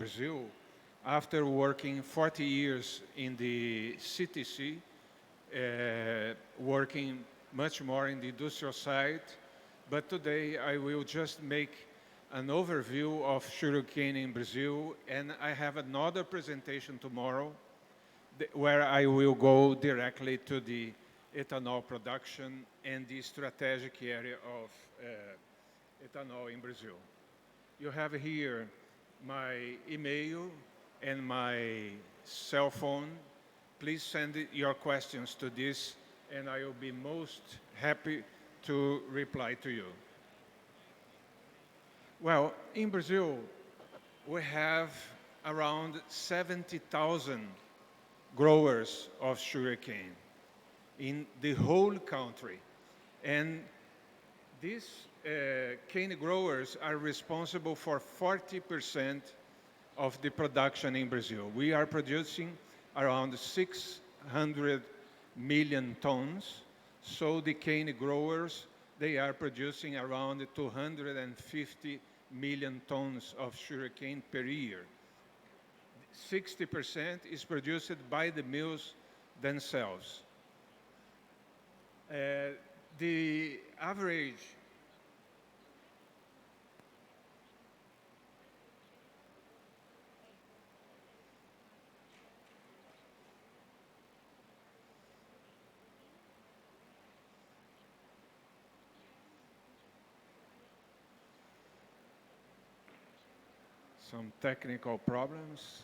Brazil, after working 40 years in the CTC, working much more in the industrial side. But today I will just make an overview of sugarcane in Brazil, and I have another presentation tomorrow where I will go directly to the ethanol production and the strategic area of ethanol in Brazil. You have here my email and my cell phone. Please send your questions to this, and I will be most happy to reply to you. Well, in Brazil, we have around 70,000 growers of sugarcane in the whole country. And these cane growers are responsible for 40% of the production in Brazil. We are producing around 600 million tons. So the cane growers, they are producing around 250 million tons of sugarcane per year. 60% is produced by the mills themselves. The average some technical problems.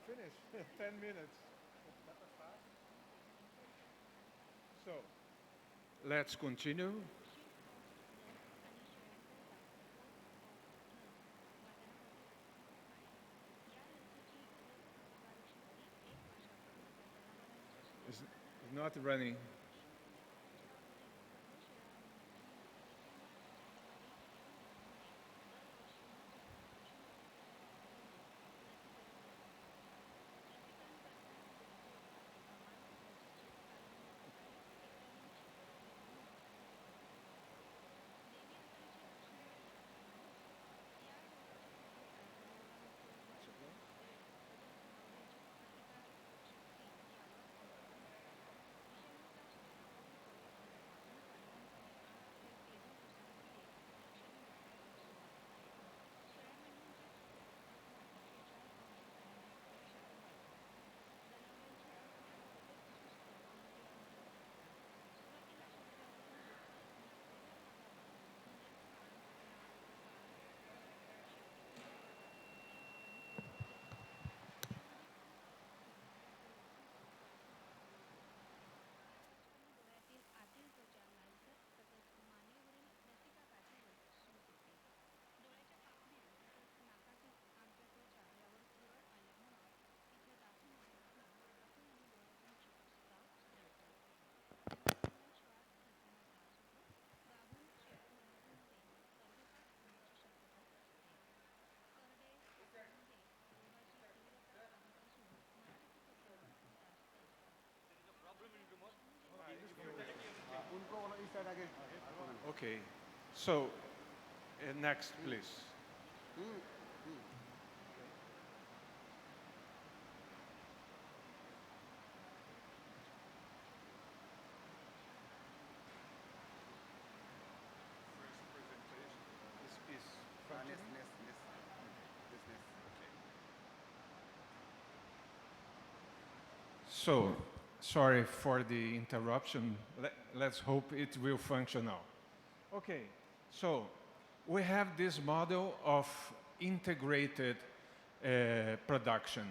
Finish, 10 minutes. So, let's continue. It's not running. Okay, so next, please. So, Sorry for the interruption. Let's hope it will function now. Okay, so we have this model of integrated production.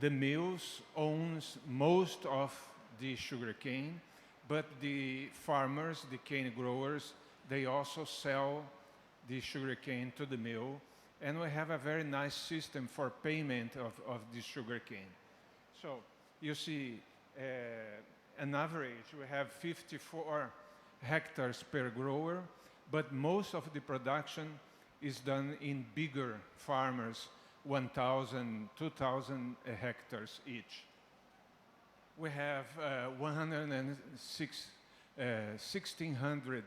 The mills owns most of the sugarcane, but the farmers, the cane growers, they also sell the sugarcane to the mill, and we have a very nice system for payment of the sugarcane. So you see, an average, we have 54 hectares per grower, but most of the production is done in bigger farmers, 1,000, 2,000 hectares each. We have 1,600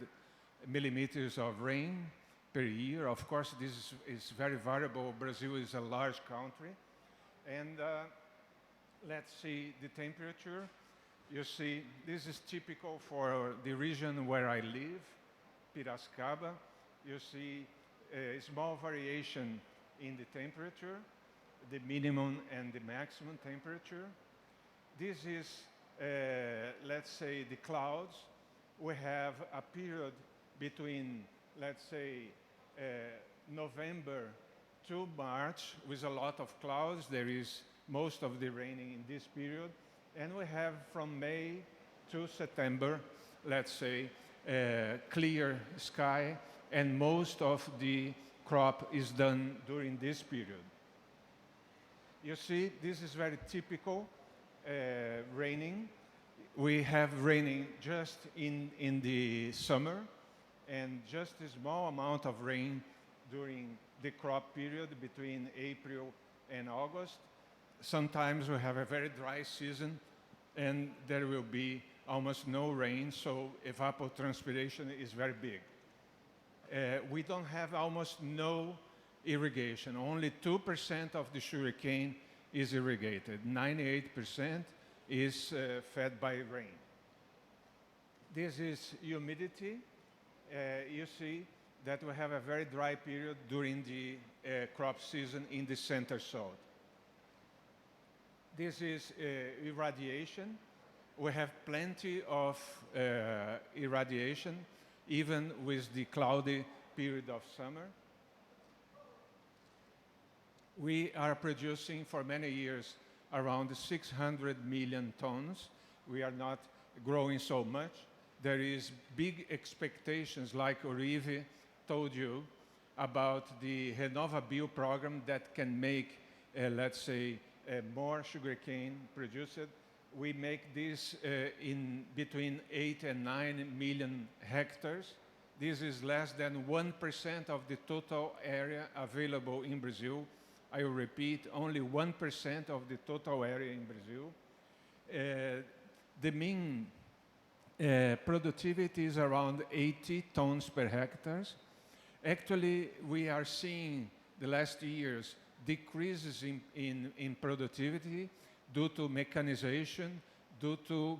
millimeters of rain per year. Of course, this is very variable. Brazil is a large country. And let's see the temperature. You see, this is typical for the region where I live, Piracicaba. You see a small variation in the temperature, the minimum and the maximum temperature. This is, let's say, the clouds. We have a period between, let's say, November to March with a lot of clouds. There is most of the raining in this period. And we have from May to September, let's say, clear sky, and most of the crop is done during this period. You see, this is very typical raining. We have raining just in the summer, and just a small amount of rain during the crop period between April and August. Sometimes we have a very dry season, and there will be almost no rain, so evapotranspiration is very big. We don't have almost no irrigation. Only 2% of the sugarcane is irrigated. 98% is fed by rain. This is humidity. You see that we have a very dry period during the crop season in the center south. This is irradiation. We have plenty of irradiation, even with the cloudy period of summer. We are producing for many years around 600 million tons. We are not growing so much. There is big expectations, like Rui-Li told you, about the RenovaBio program that can make, let's say, more sugarcane produced. We make this in between 8 and 9 million hectares. This is less than 1% of the total area available in Brazil. I will repeat, only 1% of the total area in Brazil. The mean productivity is around 80 tons per hectares. Actually, we are seeing the last years decreases in productivity due to mechanization, due to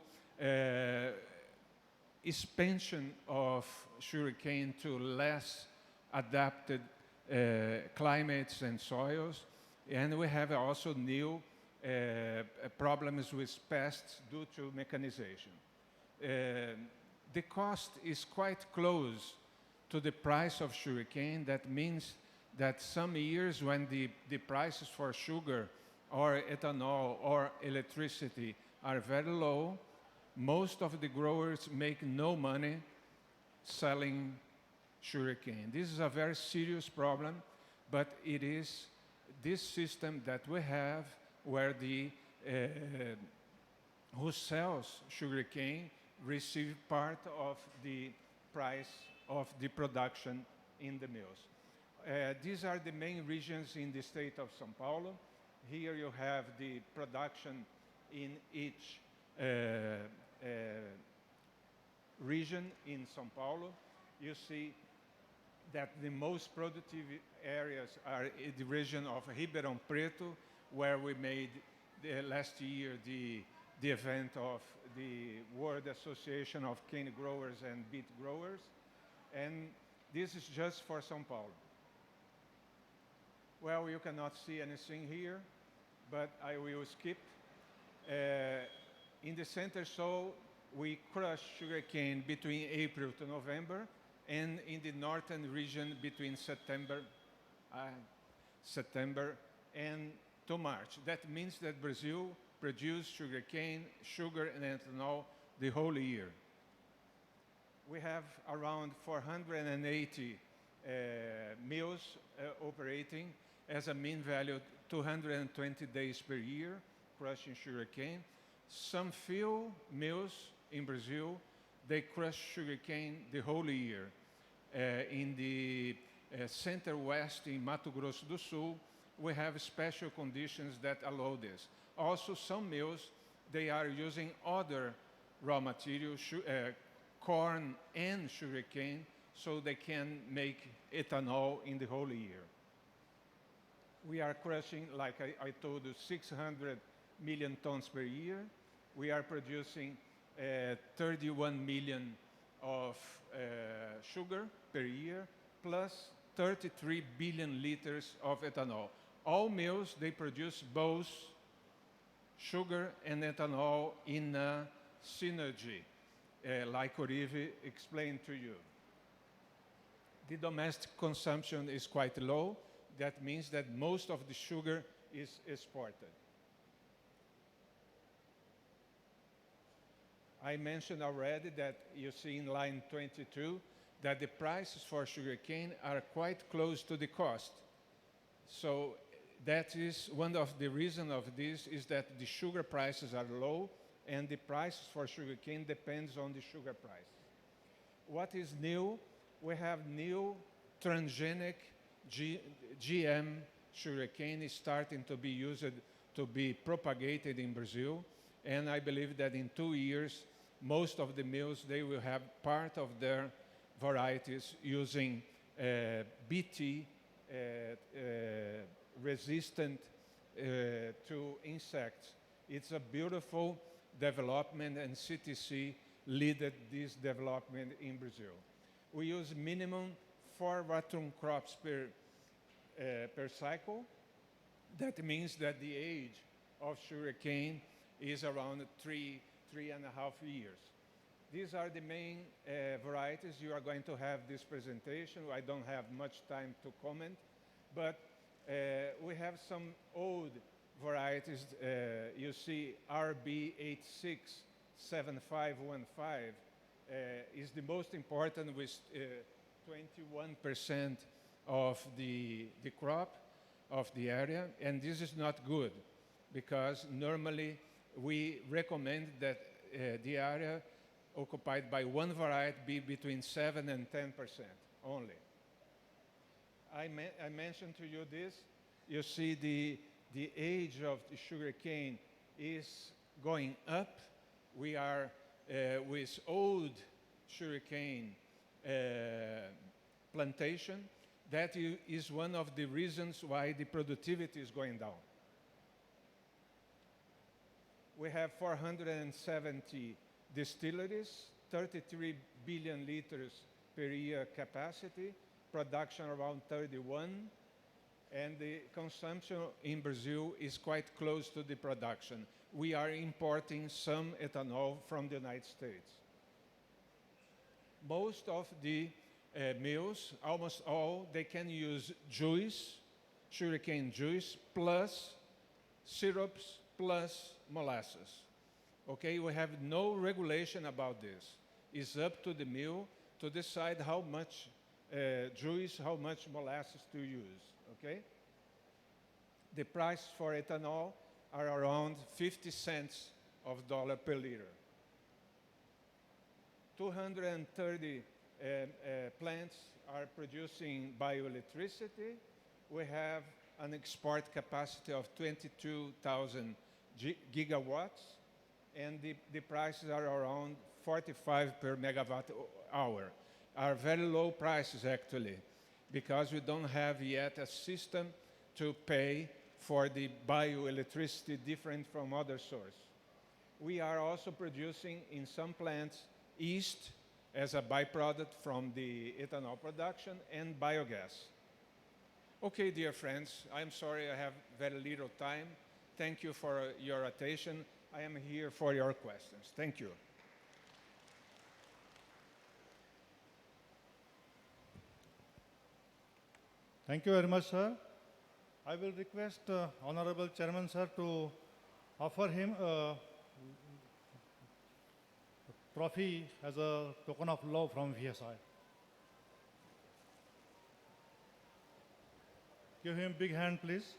expansion of sugarcane to less adapted climates and soils. And we have also new problems with pests due to mechanization. The cost is quite close to the price of sugarcane. That means that some years when the prices for sugar or ethanol or electricity are very low, most of the growers make no money selling sugarcane. This is a very serious problem, but it is this system that we have where the who sells sugarcane receive part of the price of the production in the mills. These are the main regions in the state of São Paulo. Here you have the production in each region in São Paulo. You see that the most productive areas are in the region of Ribeirão Preto, where we made last year the event of the World Association of Cane Growers and Beet Growers. And this is just for São Paulo. Well, you cannot see anything here, but I will skip. In the center soil, we crush sugarcane between April to November, and in the northern region between September and to March. That means that Brazil produces sugarcane, sugar, and ethanol the whole year. We have around 480 mills operating as a mean value 220 days per year, crushing sugarcane. Some few mills in Brazil, they crush sugarcane the whole year. In the center-west in Mato Grosso do Sul, we have special conditions that allow this. Also, some mills, they are using other raw materials, corn and sugarcane, so they can make ethanol in the whole year. We are crushing, like I told you, 600 million tons per year. We are producing 31 million of sugar per year, plus 33 billion liters of ethanol. All mills, they produce both sugar and ethanol in a synergy, like Orive explained to you. The domestic consumption is quite low. That means that most of the sugar is exported. I mentioned already that you see in line 22 that the prices for sugarcane are quite close to the cost. So that is one of the reasons of this is that the sugar prices are low and the prices for sugarcane depends on the sugar price. What is new? We have new transgenic GM sugarcane is starting to be used to be propagated in Brazil, and I believe that in 2 years, most of the mills, they will have part of their varieties using BT resistant to insects. It's a beautiful development, and CTC led this development in Brazil. We use minimum 4 vacuum crops per cycle. That means that the age of sugarcane is around 3.5 years. These are the main varieties. You are going to have this presentation. I don't have much time to comment, but we have some old varieties. You see RB867515 is the most important with 21% of the crop of the area, and this is not good because normally we recommend that the area occupied by one variety be between 7 and 10% only. I mentioned to you this. You see the age of the sugarcane is going up. We are with old sugarcane plantation. That is one of the reasons why the productivity is going down. We have 470 distilleries, 33 billion liters per year capacity, production around 31, and the consumption in Brazil is quite close to the production. We are importing some ethanol from the United States. Most of the mills, almost all, they can use juice, sugarcane juice, plus syrups, plus molasses. Okay, we have no regulation about this. It's up to the mill to decide how much juice, how much molasses to use, okay? The price for ethanol are around 50 cents of dollar per liter. 230 plants are producing bioelectricity. We have an export capacity of 22,000 gigawatts, and the prices are around 45 per megawatt hour. Are very low prices actually, because we don't have yet a system to pay for the bioelectricity different from other sources. We are also producing in some plants yeast as a byproduct from the ethanol production and biogas. Okay, dear friends, I'm sorry I have very little time. Thank you for your attention. I am here for your questions. Thank you. Thank you very much, sir. I will request Honorable Chairman, sir, to offer him a trophy as a token of love from VSI. Give him a big hand, please.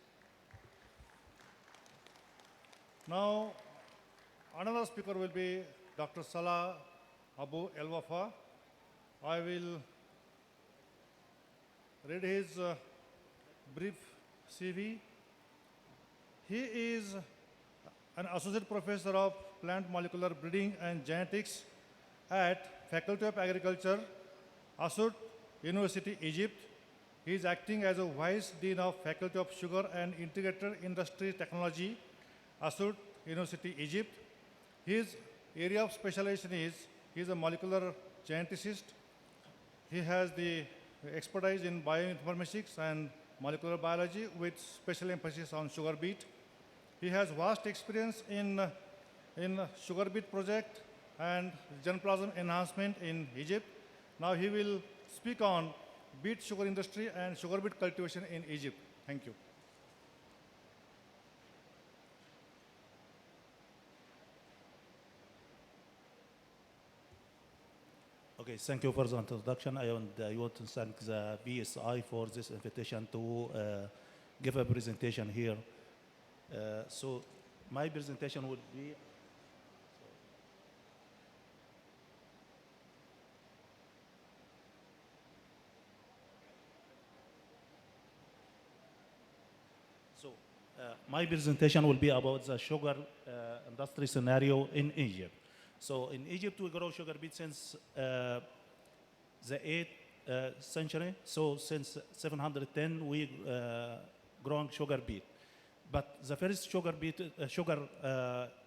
Now, another speaker will be Dr. Salah Abou Elwafa. I will read his brief CV. He is an associate professor of plant molecular breeding and genetics at Faculty of Agriculture, Assiut, University, Egypt. He is acting as a Vice Dean of Faculty of Sugar and Integrated Industry Technology, Assiut, University, Egypt. His area of specialization is, he is a molecular geneticist. He has the expertise in bioinformatics and molecular biology with special emphasis on sugar beet. He has vast experience in sugar beet project and germplasm enhancement in Egypt. Now he will speak on beet sugar industry and sugar beet cultivation in Egypt. Thank you. Okay, thank you for the introduction. I want to thank the BSI for this invitation to give a presentation here. So my presentation would be, my presentation will be about the sugar industry scenario in Egypt. So in Egypt, we grow sugar beet since the 8th century. So since 710, we growing sugar beet. But the first sugar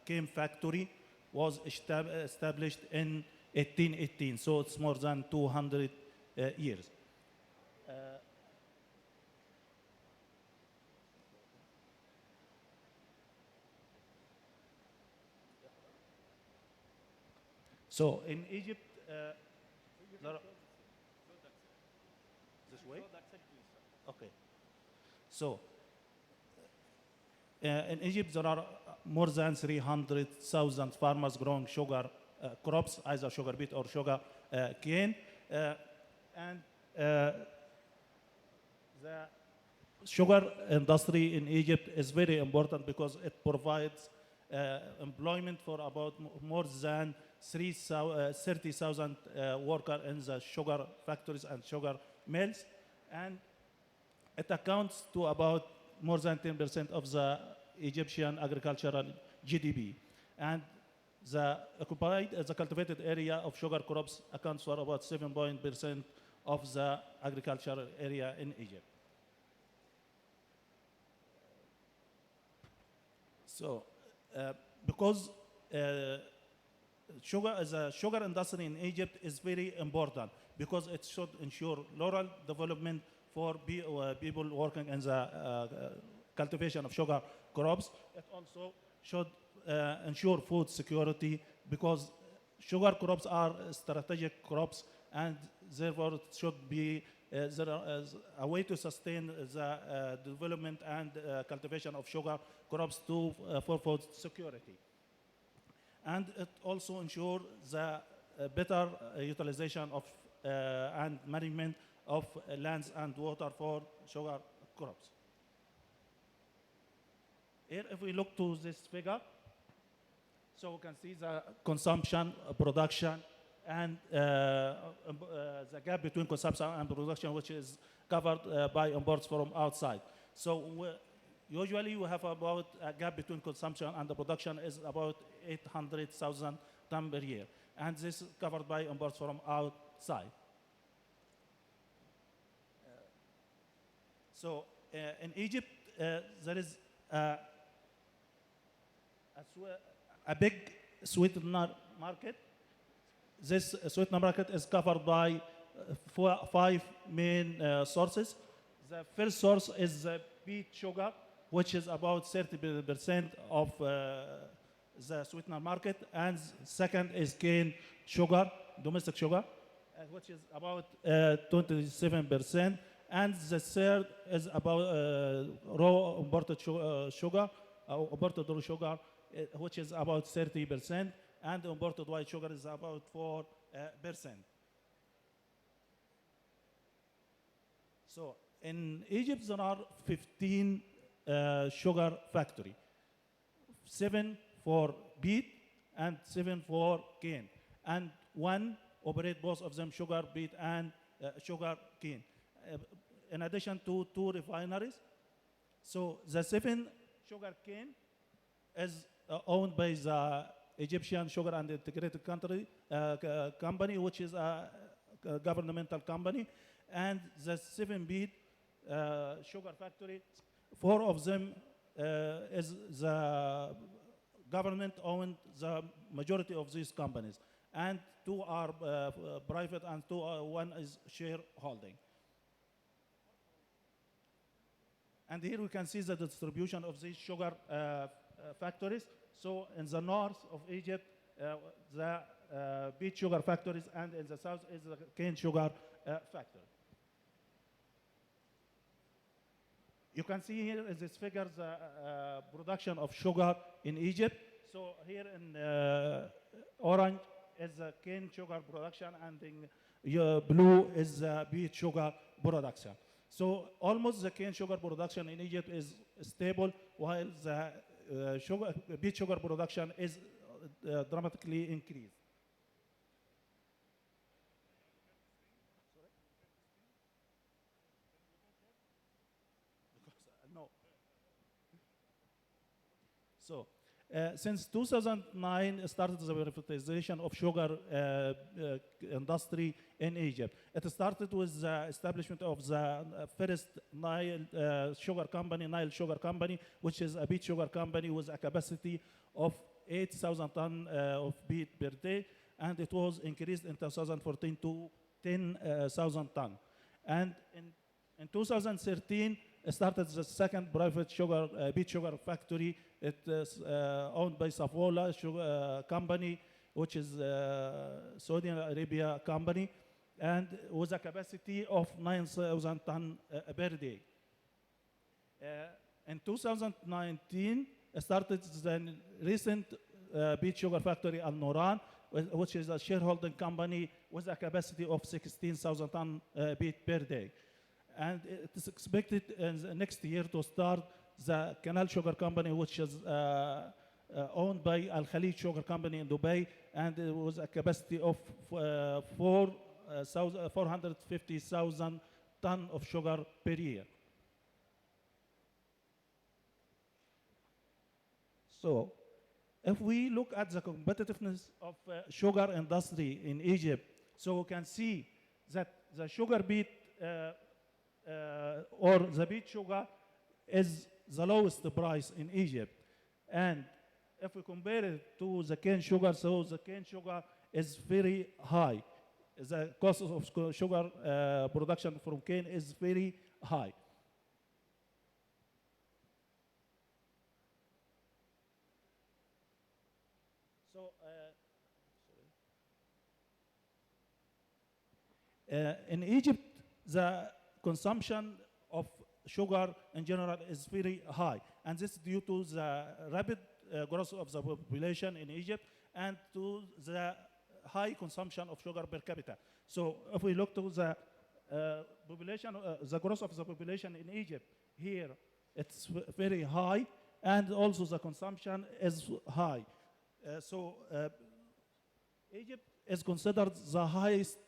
cane factory was established in 1818. So it's more than 200 years. So in Egypt, this way? Okay. So in Egypt, there are more than 300,000 farmers growing sugar crops, either sugar beet or sugar cane. And the sugar industry in Egypt is very important because it provides employment for about more than 30,000 workers in the sugar factories and sugar mills, and it accounts to about more than 10% of the Egyptian agricultural GDP. And the cultivated area of sugar crops accounts for about 7% of the agricultural area in Egypt. So, because the sugar industry in Egypt is very important because it should ensure rural development for people working in the cultivation of sugar crops. It also should ensure food security because sugar crops are strategic crops, and therefore it should be a way to sustain the development and cultivation of sugar crops for food security. And it also ensures the better utilization of and management of lands and water for sugar crops. Here, if we look to this figure, so we can see the consumption, production, and the gap between consumption and production, which is covered by imports from outside. So usually we have about a gap between consumption and the production is about 800,000 tons per year. And this is covered by imports from outside. So in Egypt, there is a big sweetener market. This sweetener market is covered by 5 main sources. The first source is beet sugar, which is about 30% of the sweetener market, and second is cane sugar, domestic sugar, which is about 27%, and the third is about raw imported sugar, imported raw sugar, which is about 30%, and imported white sugar is about 4%. So in Egypt, there are 15 sugar factories, 7 for beet and 7 for cane, and one operate both of them, sugar beet and sugar cane. In addition to 2 refineries. So the 7 sugar cane is owned by the Egyptian Sugar and Integrated Company, which is a governmental company, and the 7 beet sugar factory, 4 of them is the government owned the majority of these companies, and 2 are private, and 1 is shareholding. And here we can see the distribution of these sugar factories. So in the north of Egypt, the beet sugar factories, and in the south is the cane sugar factory. You can see here in this figure the production of sugar in Egypt. So here in orange is the cane sugar production, and in blue is the beet sugar production. So almost the cane sugar production in Egypt is stable, while the beet sugar production is dramatically increased. No. So since 2009 started the privatization of sugar industry in Egypt. It started with the establishment of the first Nile Sugar Company, which is a beet sugar company with a capacity of 8,000 tons of beet per day, and it was increased in 2014 to 10,000 tons. And in 2013, started the second private beet sugar factory. It is owned by Savola Sugar Company, which is Saudi Arabia company, and with a capacity of 9,000 tons per day. In 2019, started the recent beet sugar factory Al Noran, which is a shareholding company with a capacity of 16,000 tons beet per day. And it is expected in the next year to start the Canal Sugar Company, which is owned by Al Khalid Sugar Company in Dubai, and it was a capacity of 450,000 tons of sugar per year. So, if we look at the competitiveness of sugar industry in Egypt, so we can see that the sugar beet or the beet sugar is the lowest price in Egypt. And if we compare it to the cane sugar, so the cane sugar is very high. The cost of sugar production from cane is very high. So, in Egypt, the consumption of sugar in general is very high, and this is due to the rapid growth of the population in Egypt and to the high consumption of sugar per capita. So if we look to the population, the growth of the population in Egypt, here it's very high, and also the consumption is high. Egypt is considered the highest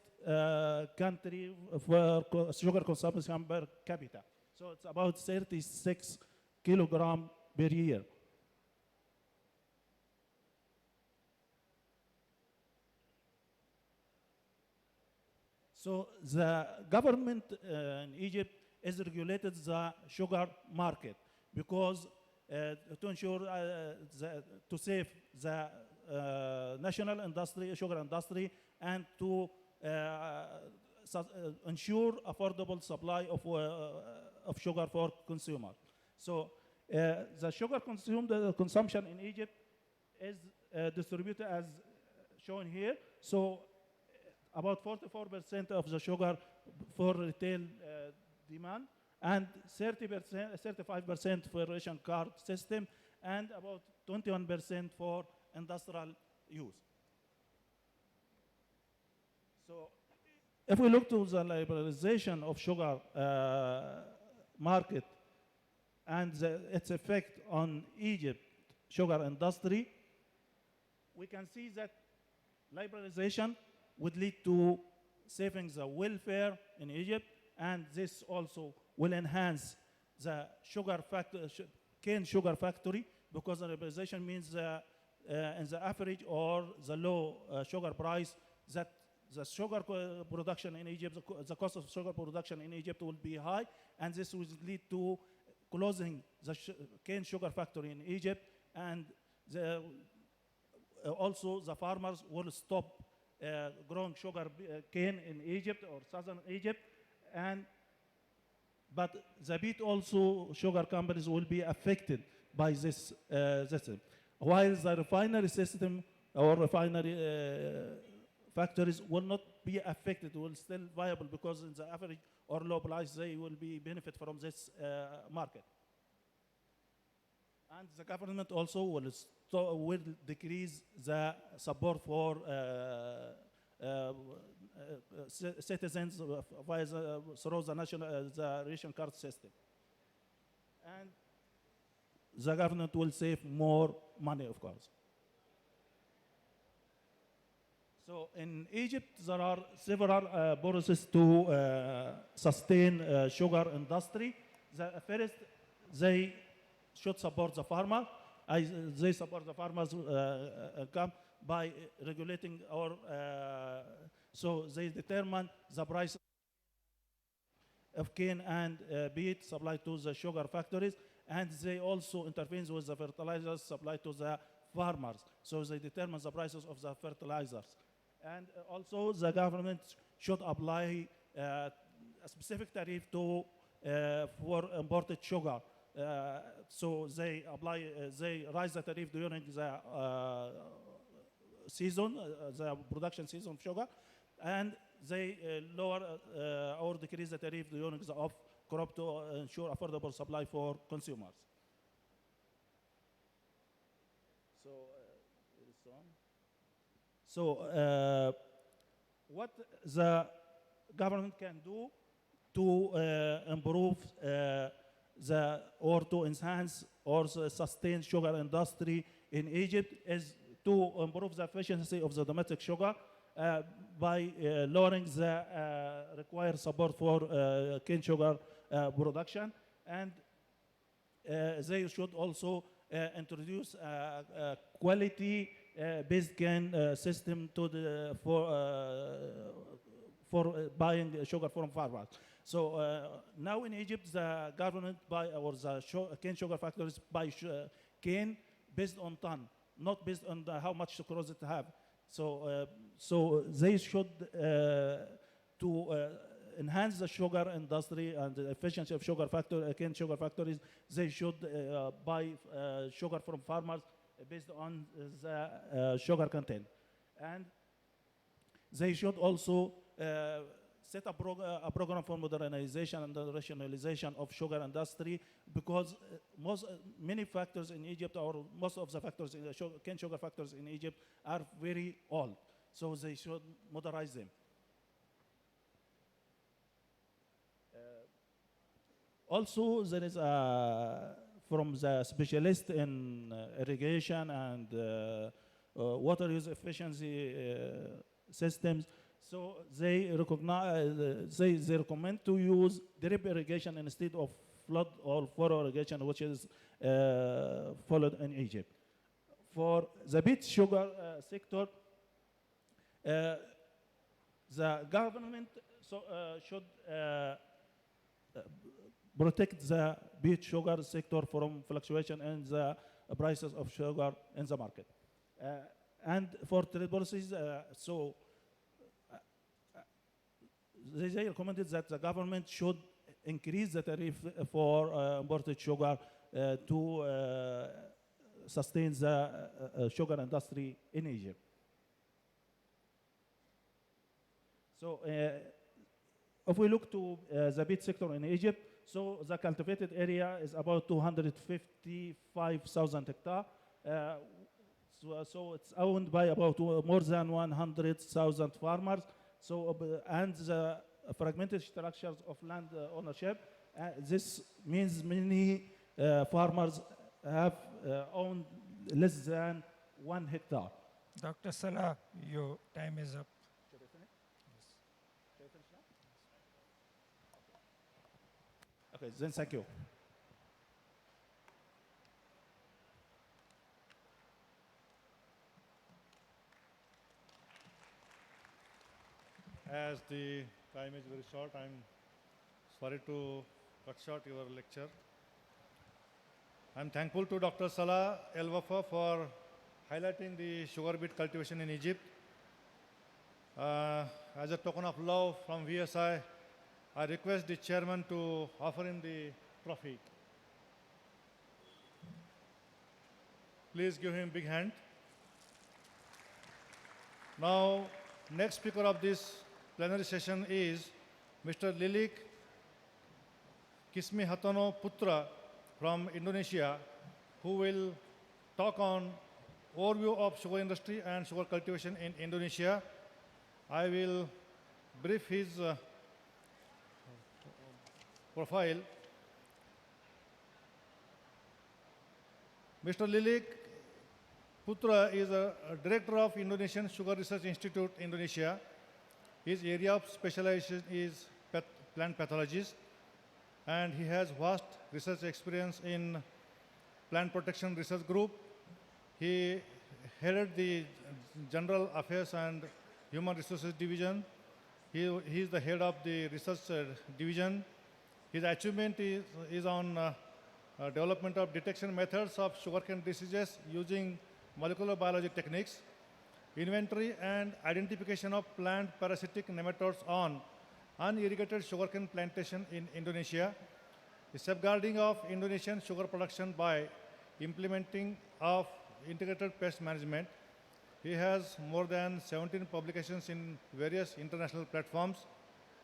country for sugar consumption per capita. So it's about 36 kilograms per year. So the government in Egypt has regulated the sugar market because to ensure to save the national industry, sugar industry, and to ensure affordable supply of sugar for consumers. So the sugar consumption in Egypt is distributed as shown here. So about 44% of the sugar for retail demand, and 35% for ration card system, and about 21% for industrial use. So if we look to the liberalization of sugar market and its effect on Egypt sugar industry, we can see that liberalization would lead to saving the welfare in Egypt, and this also will enhance the cane sugar factory, because the liberalization means in the average or the low sugar price, that the sugar production in Egypt, the cost of sugar production in Egypt will be high, and this will lead to closing the cane sugar factory in Egypt, and also the farmers will stop growing sugar cane in Egypt or southern Egypt, but the beet also sugar companies will be affected by this system. While the refinery system or refinery factories will not be affected, will still viable, because in the average or low price they will be benefit from this market. And the government also will decrease the support for citizens through the national the ration card system. And the government will save more money, of course. So in Egypt, there are several policies to sustain sugar industry. The first, they should support the farmer. They support the farmers' income by regulating our, so they determine the price of cane and beet supplied to the sugar factories, and they also intervene with the fertilizers supplied to the farmers. So they determine the prices of the fertilizers. And also the government should apply a specific tariff to for imported sugar. So they raise the tariff during the season, the production season of sugar, and they lower or decrease the tariff during the off crop to ensure affordable supply for consumers. So what the government can do to improve or to enhance or sustain sugar industry in Egypt is to improve the efficiency of the domestic sugar by lowering the required support for cane sugar production, and they should also introduce a quality based cane system to for buying sugar from farmers. So now in Egypt, the government or the cane sugar factories buy cane based on ton, not based on how much sucrose it have. So so they should to enhance the sugar industry and the efficiency of cane sugar factories. They should buy sugar from farmers based on the sugar content, and they should also set a program for modernization and the rationalization of sugar industry, because many factors in Egypt, or most of the factors in the cane sugar factors in Egypt, are very old. So they should modernize them. Also, there is from the specialist in irrigation and water use efficiency systems. So they recognize, they recommend to use drip irrigation instead of flood or furrow irrigation, which is followed in Egypt. For the beet sugar sector, the government should protect the beet sugar sector from fluctuation in the prices of sugar in the market. And for trade policies, they recommended that the government should increase the tariff for imported sugar to sustain the sugar industry in Egypt. So if we look to the beet sector in Egypt, so the cultivated area is about 255,000 hectares. So it's owned by about more than 100,000 farmers. So and the fragmented structures of land ownership. This means many farmers have owned less than 1 hectare. Dr. Salah, your time is up. Should I finish? Yes. Should I finish now? Okay, then thank you. As the time is very short, I'm sorry to cut short your lecture. I'm thankful to Dr. Salah Elwafa for highlighting the sugar beet cultivation in Egypt. As a token of love from VSI, I request the chairman to offer him the trophy. Please give him a big hand. Now, next speaker of this plenary session is Mr. Lilik Koesmihartono Putra from Indonesia, who will talk on overview of sugar industry and sugar cultivation in Indonesia. I will brief his profile. Mr. Lilik Putra is a director of Indonesian Sugar Research Institute, Indonesia. His area of specialization is plant pathologist, and he has vast research experience in plant protection research group. He headed the General Affairs and Human Resources Division. He is the head of the research division. His achievement is on development of detection methods of sugarcane diseases using molecular biology techniques, inventory and identification of plant parasitic nematodes on unirrigated sugarcane plantation in Indonesia, the safeguarding of Indonesian sugar production by implementing of integrated pest management. He has more than 17 publications in various international platforms,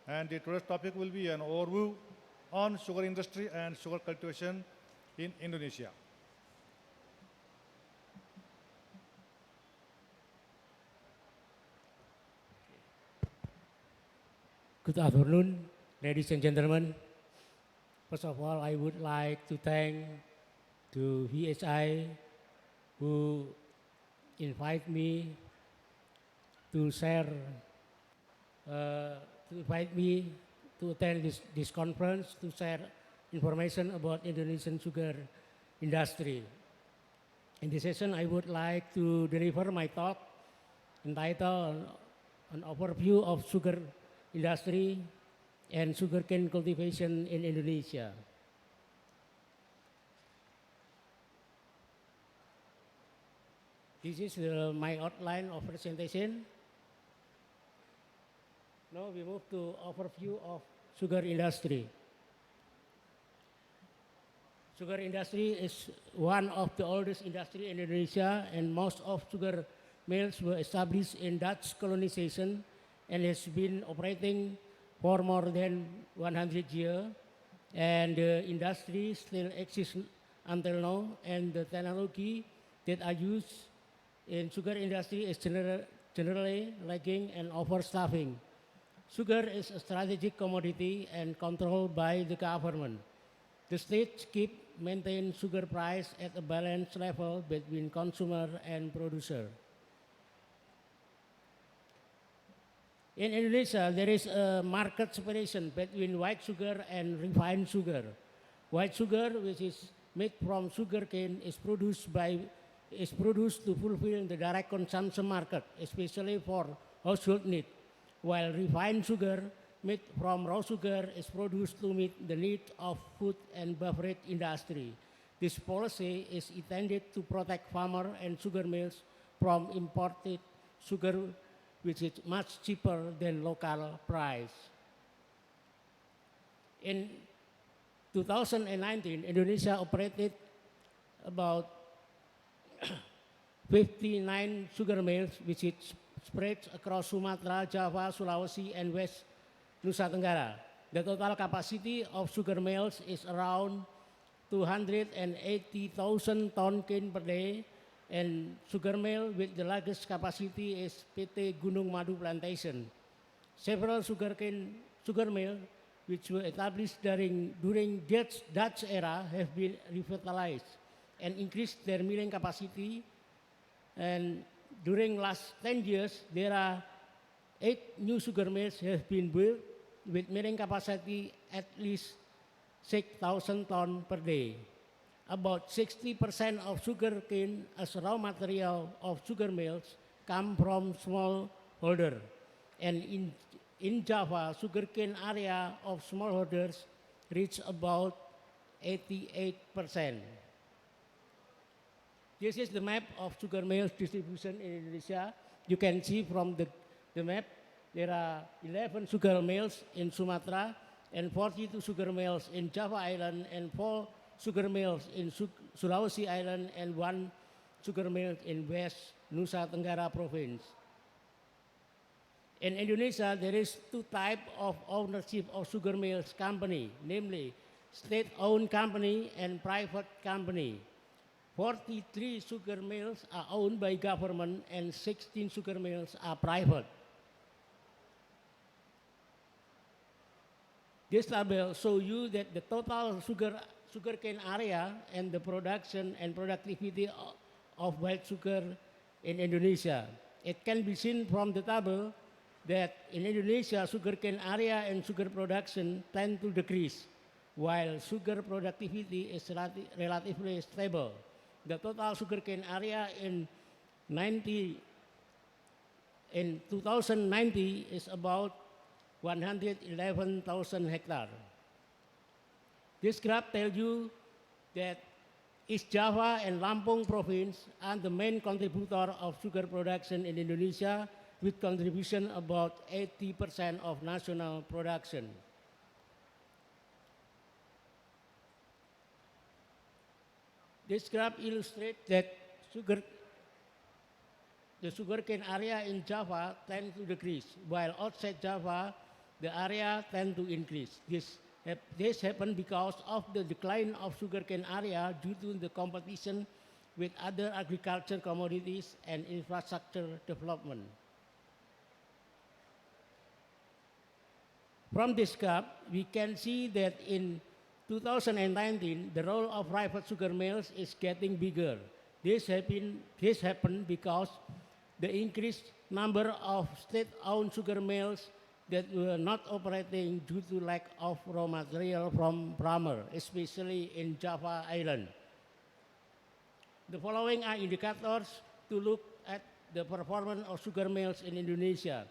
and the today's topic will be an overview on sugar industry and sugar cultivation in Indonesia. Good afternoon, ladies and gentlemen. First of all, I would like to thank to VSI who invite me to share, to invite me to attend this conference to share information about Indonesian sugar industry. In this session, I would like to deliver my talk entitled an overview of sugar industry and sugarcane cultivation in Indonesia. This is my outline of presentation. Now we move to overview of sugar industry. Sugar industry is one of the oldest industry in Indonesia, and most of sugar mills were established in Dutch colonization and has been operating for more than 100 years. And the industry still exists until now, and the technology that are used in sugar industry is generally lagging and overstaffing. Sugar is a strategic commodity and controlled by the government. The state maintain sugar price at a balanced level between consumer and producer. In Indonesia, there is a market separation between white sugar and refined sugar. White sugar, which is made from sugarcane, is produced to fulfill the direct consumption market, especially for household need, while refined sugar made from raw sugar is produced to meet the need of food and beverage industry. This policy is intended to protect farmers and sugar mills from imported sugar, which is much cheaper than local price. In 2019, Indonesia operated about 59 sugar mills, which is spread across Sumatra, Java, Sulawesi, and West Nusa Tenggara. The total capacity of sugar mills is around 280,000 ton cane per day, and sugar mill with the largest capacity is PT Gunung Madu Plantation. Several sugar mills which were established during Dutch era have been revitalized and increased their milling capacity. And during last 10 years, there are 8 new sugar mills have been built with milling capacity at least 6,000 ton per day. About 60% of sugar cane as raw material of sugar mills come from smallholder. And in Java, sugarcane area of smallholders reach about 88%. This is the map of sugar mills distribution in Indonesia. You can see from the map, there are 11 sugar mills in Sumatra and 42 sugar mills in Java Island and 4 sugar mills in Sulawesi Island and 1 sugar mill in West Nusa Tenggara province. In Indonesia, there is 2 types of ownership of sugar mills company, namely state-owned company and private company. 43 sugar mills are owned by government and 16 sugar mills are private. This table shows you that the total sugarcane area and the production and productivity of white sugar in Indonesia. It can be seen from the table that in Indonesia, sugarcane area and sugar production tend to decrease, while sugar productivity is relatively stable. The total sugarcane area in 2090 is about 111,000 hectares. This graph tells you that East Java and Lampung province are the main contributor of sugar production in Indonesia, with contribution about 80% of national production. This graph illustrates that the sugarcane area in Java tends to decrease, while outside Java, the area tends to increase. This happened because of the decline of sugarcane area due to the competition with other agriculture commodities and infrastructure development. From this graph, we can see that in 2019, the role of private sugar mills is getting bigger. This happened because the increased number of state-owned sugar mills that were not operating due to lack of raw material from farmers, especially in Java Island. The following are indicators to look at the performance of sugar mills in Indonesia.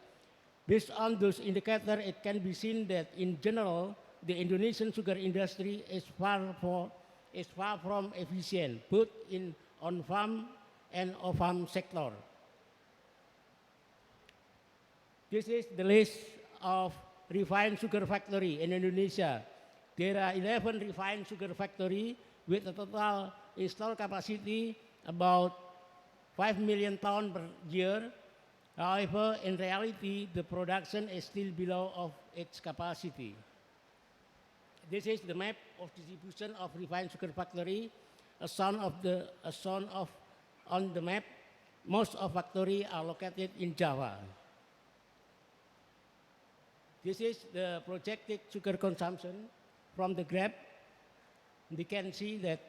Based on those indicators, it can be seen that in general, the Indonesian sugar industry is far from efficient, both in on-farm and off-farm sector. This is the list of refined sugar factory in Indonesia. There are 11 refined sugar factory with a total installed capacity about 5 million tons per year. However, in reality, the production is still below of its capacity. This is the map of distribution of refined sugar factory. On the map, most of factory are located in Java. This is the projected sugar consumption. From the graph, we can see that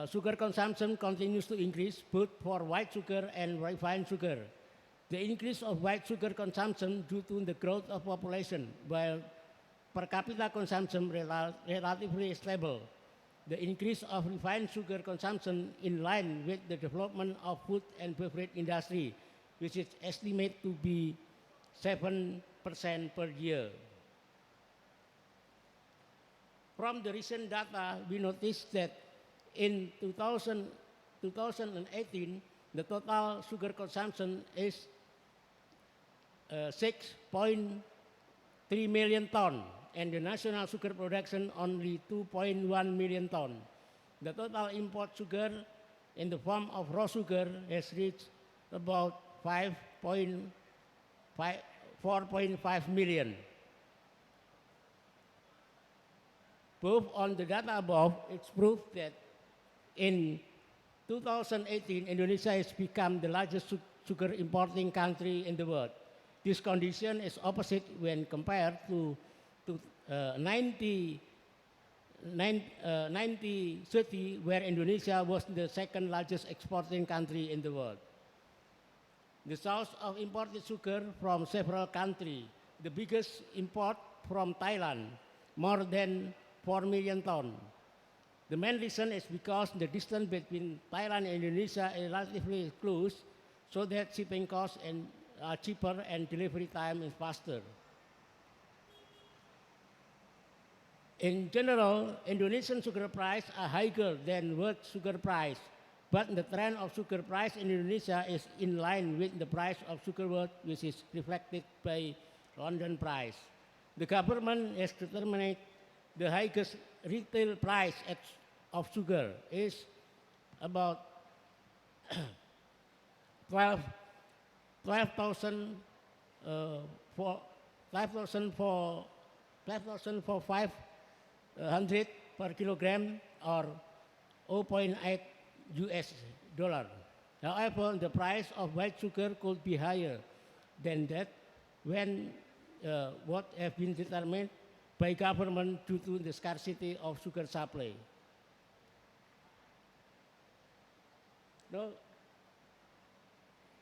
sugar consumption continues to increase both for white sugar and refined sugar. The increase of white sugar consumption due to the growth of population, while per capita consumption relatively stable. The increase of refined sugar consumption in line with the development of food and beverage industry, which is estimated to be 7% per year. From the recent data, we noticed that in 2018, the total sugar consumption is 6.3 million ton, and the national sugar production only 2.1 million ton. The total import sugar in the form of raw sugar has reached about 4.5 million. Proof on the data above, it's proof that in 2018, Indonesia has become the largest sugar importing country in the world. This condition is opposite when compared to 1930, where Indonesia was the second largest exporting country in the world. The source of imported sugar from several countries, the biggest import from Thailand, more than 4 million tons. The main reason is because the distance between Thailand and Indonesia is relatively close, so that shipping costs are cheaper and delivery time is faster. In general, Indonesian sugar price are higher than world sugar price, but the trend of sugar price in Indonesia is in line with the price of sugar world, which is reflected by London price. The government has determined the highest retail price of sugar is about 12,000 for 500 per kilogram, or 0.8 US dollar. However, the price of white sugar could be higher than that when what have been determined by government due to the scarcity of sugar supply. No,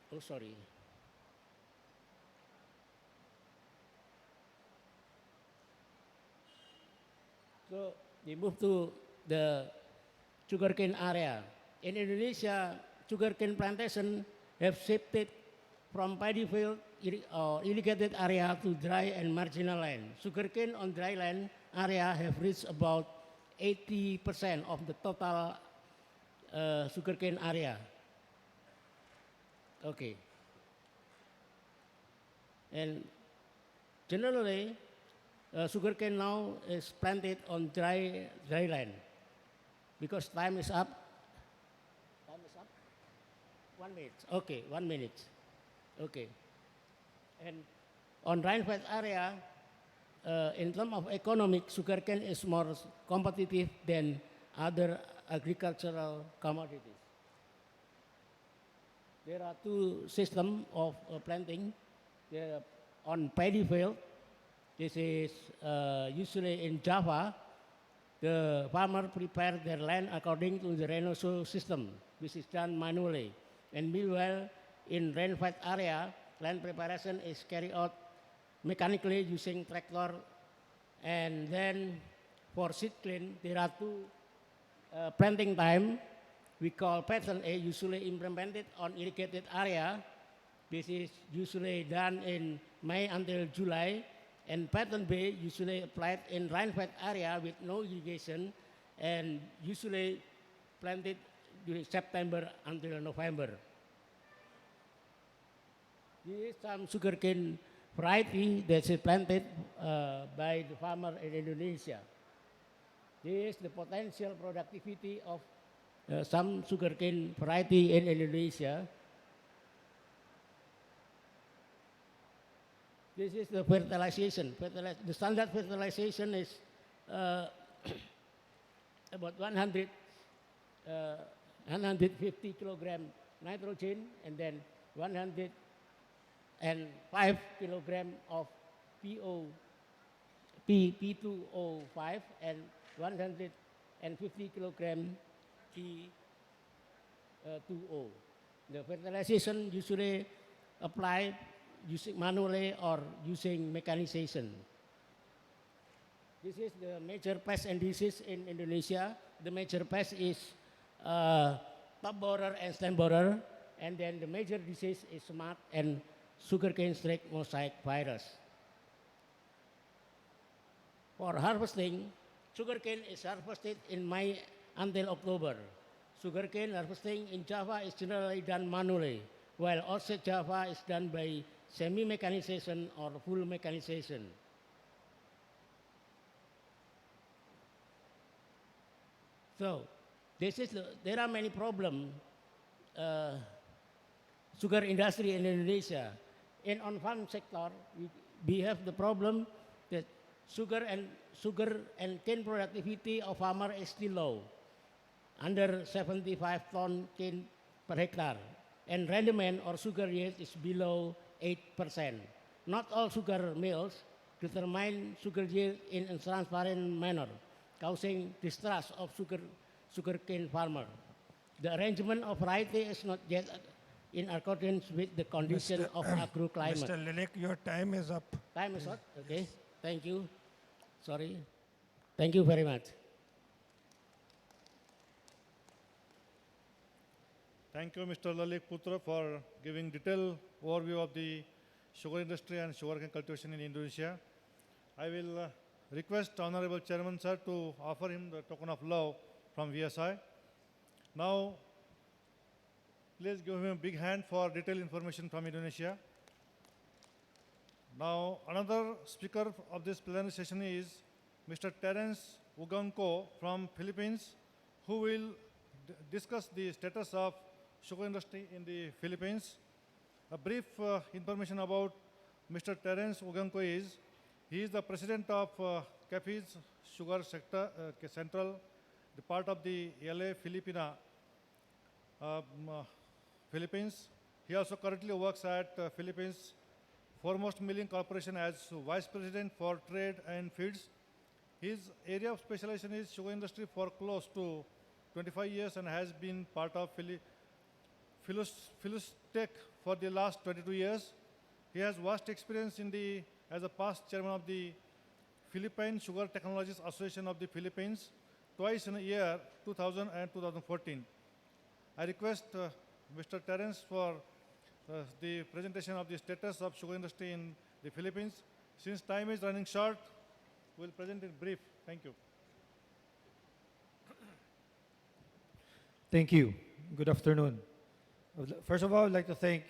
oh sorry. So we move to the sugarcane area. In Indonesia, sugarcane plantation have shifted from paddy field or irrigated area to dry and marginal land. Sugarcane on dry land area have reached about 80% of the total sugarcane area. Okay. And generally, sugarcane now is planted on dry land. Because time is up. Time is up? 1 minute. Okay, 1 minute. Okay. And on rainfed area, in terms of economic, sugarcane is more competitive than other agricultural commodities. There are two systems of planting. There are on paddy field. This is usually in Java. The farmer prepare their land according to the Renoso system, which is done manually. And meanwhile, in rainfed area, land preparation is carried out mechanically using tractor. And then for seed clean, there are two planting time. We call pattern A, usually implemented on irrigated area. This is usually done in May until July. And pattern B usually applied in rainfed area with no irrigation and usually planted during September until November. This is some sugarcane variety that is planted by the farmer in Indonesia. This is the potential productivity of some sugarcane variety in Indonesia. This is the fertilization. The standard fertilization is about 150 kilogram nitrogen and then 105 kilogram of P2O5 and 150 kilogram P2O. The fertilization usually applied using manually or using mechanization. This is the major pest and disease in Indonesia. The major pest is top borer and stem borer, and then the major disease is smut and sugarcane streak mosaic virus. For harvesting, sugarcane is harvested in May until October. Sugarcane harvesting in Java is generally done manually, while outside Java is done by semi-mechanization or full mechanization. So, there are many problems sugar industry in Indonesia. In on-farm sector, we have the problem that sugar and cane productivity of farmer is still low, under 75 ton cane per hectare, and rendement or sugar yield is below 8%. Not all sugar mills determine sugar yield in a transparent manner, causing distrust of sugarcane farmer. The arrangement of variety is not yet in accordance with the condition of agroclimate. Mr. Lilik, your time is up. Time is up. Okay. Thank you. Sorry. Thank you very much. Thank you, Mr. Lilik Putra, for giving detailed overview of the sugar industry and sugarcane cultivation in Indonesia. I will request Honorable Chairman Sir to offer him the token of love from VSI. Now, please give him a big hand for detailed information from Indonesia. Now, another speaker of this plenary session is Mr. Terence Uygongco from Philippines, who will discuss the status of sugar industry in the Philippines. A brief information about Mr. Terence Uygongco is, he is the president of Capiz Sugar Sector, Central, the part of the LA Philippines. He also currently works at Philippines foremost milling corporation as vice president for trade and feeds. His area of specialization is sugar industry for close to 25 years and has been part of Philustech for the last 22 years. He has vast experience as a past chairman of the Philippine Sugar Technologies Association of the Philippines, twice in a year, 2000 and 2014. I request Mr. Terence for the presentation of the status of sugar industry in the Philippines. Since time is running short, we'll present in brief. Thank you. Thank you. Good afternoon. First of all, I'd like to thank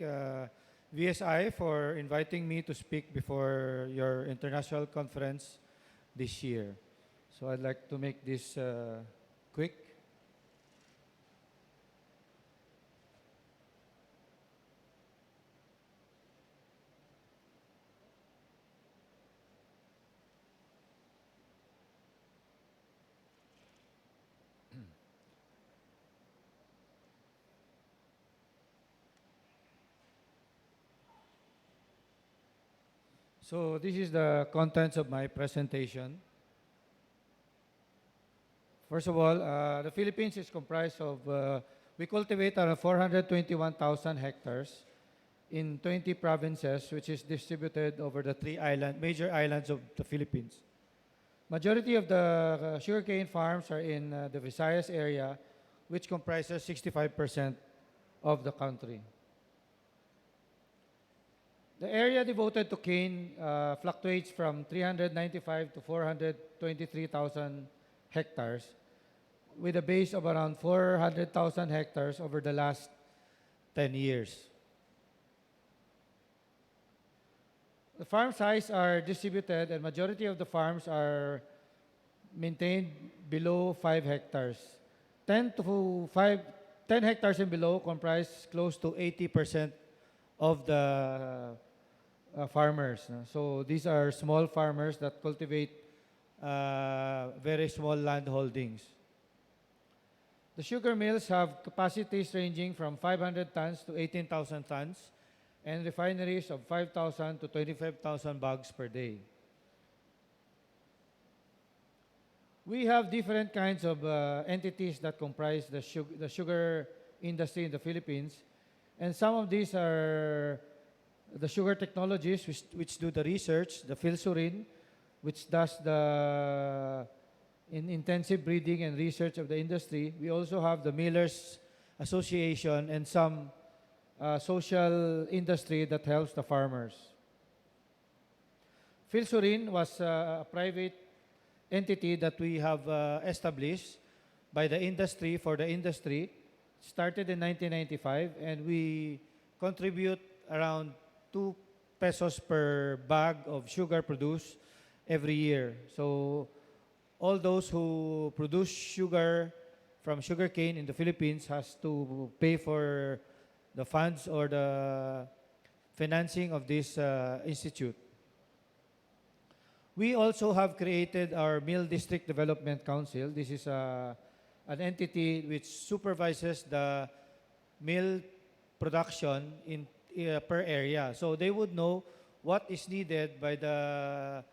VSI for inviting me to speak before your international conference this year. So I'd like to make this quick. So this is the contents of my presentation. First of all, the Philippines is comprised of, we cultivate around 421,000 hectares in 20 provinces, which is distributed over the major islands of the Philippines. Majority of the sugarcane farms are in the Visayas area, which comprises 65% of the country. The area devoted to cane fluctuates from 395 to 423,000 hectares, with a base of around 400,000 hectares over the last 10 years. The farm size are distributed, and majority of the farms are maintained below 5 hectares. 10 hectares and below comprise close to 80% of the farmers. So these are small farmers that cultivate very small land holdings. The sugar mills have capacities ranging from 500 tons to 18,000 tons and refineries of 5,000 to 25,000 bags per day. We have different kinds of entities that comprise the sugar industry in the Philippines, and some of these are the sugar technologies, which do the research, the Philsurin, which does the intensive breeding and research of the industry. We also have the Millers Association and some social industry that helps the farmers. Philsurin was a private entity that we have established by the industry for the industry. Started in 1995, and we contribute around 2 pesos per bag of sugar produced every year. So all those who produce sugar from sugarcane in the Philippines has to pay for the funds or the financing of this institute. We also have created our Mill District Development Council. This is an entity which supervises the mill production in per area. So they would know what is needed by the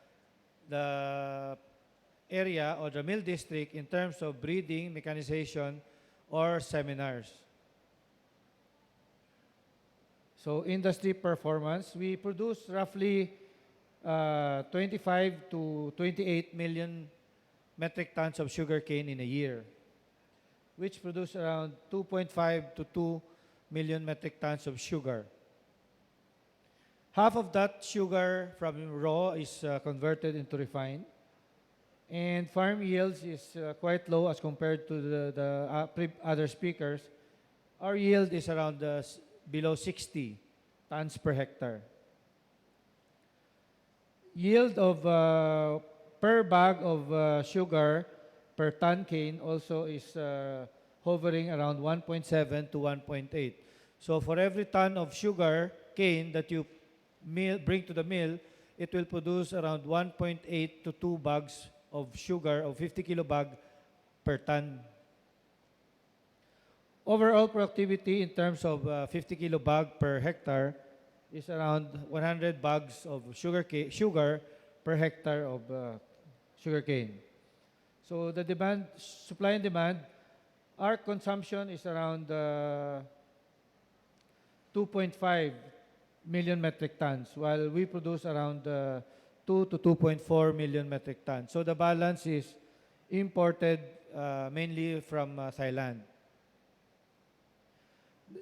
area or the mill district in terms of breeding, mechanization, or seminars. So industry performance, we produce roughly 25 to 28 million metric tons of sugarcane in a year, which produce around 2.5 to 2 million metric tons of sugar. Half of that sugar from raw is converted into refined, and farm yields is quite low as compared to the other speakers. Our yield is around below 60 tons per hectare. Yield of per bag of sugar per ton cane also is hovering around 1.7 to 1.8. So for every ton of sugar cane that you bring to the mill, it will produce around 1.8 to 2 bags of sugar of 50 kilo bag per ton. Overall productivity in terms of 50 kilo bag per hectare is around 100 bags of sugar per hectare of sugarcane. So the demand, supply and demand, our consumption is around 2.5 million metric tons, while we produce around 2 to 2.4 million metric tons. So the balance is imported mainly from Thailand.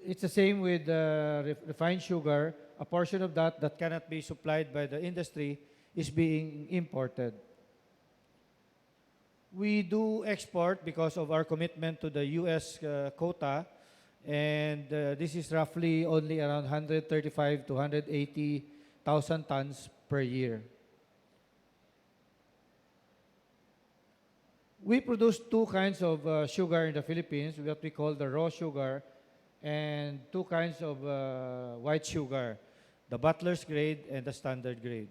It's the same with refined sugar. A portion of that cannot be supplied by the industry is being imported. We do export because of our commitment to the U.S. quota, and this is roughly only around 135 to 180,000 tons per year. We produce two kinds of sugar in the Philippines, what we call the raw sugar, and two kinds of white sugar, the Butler's grade and the standard grade.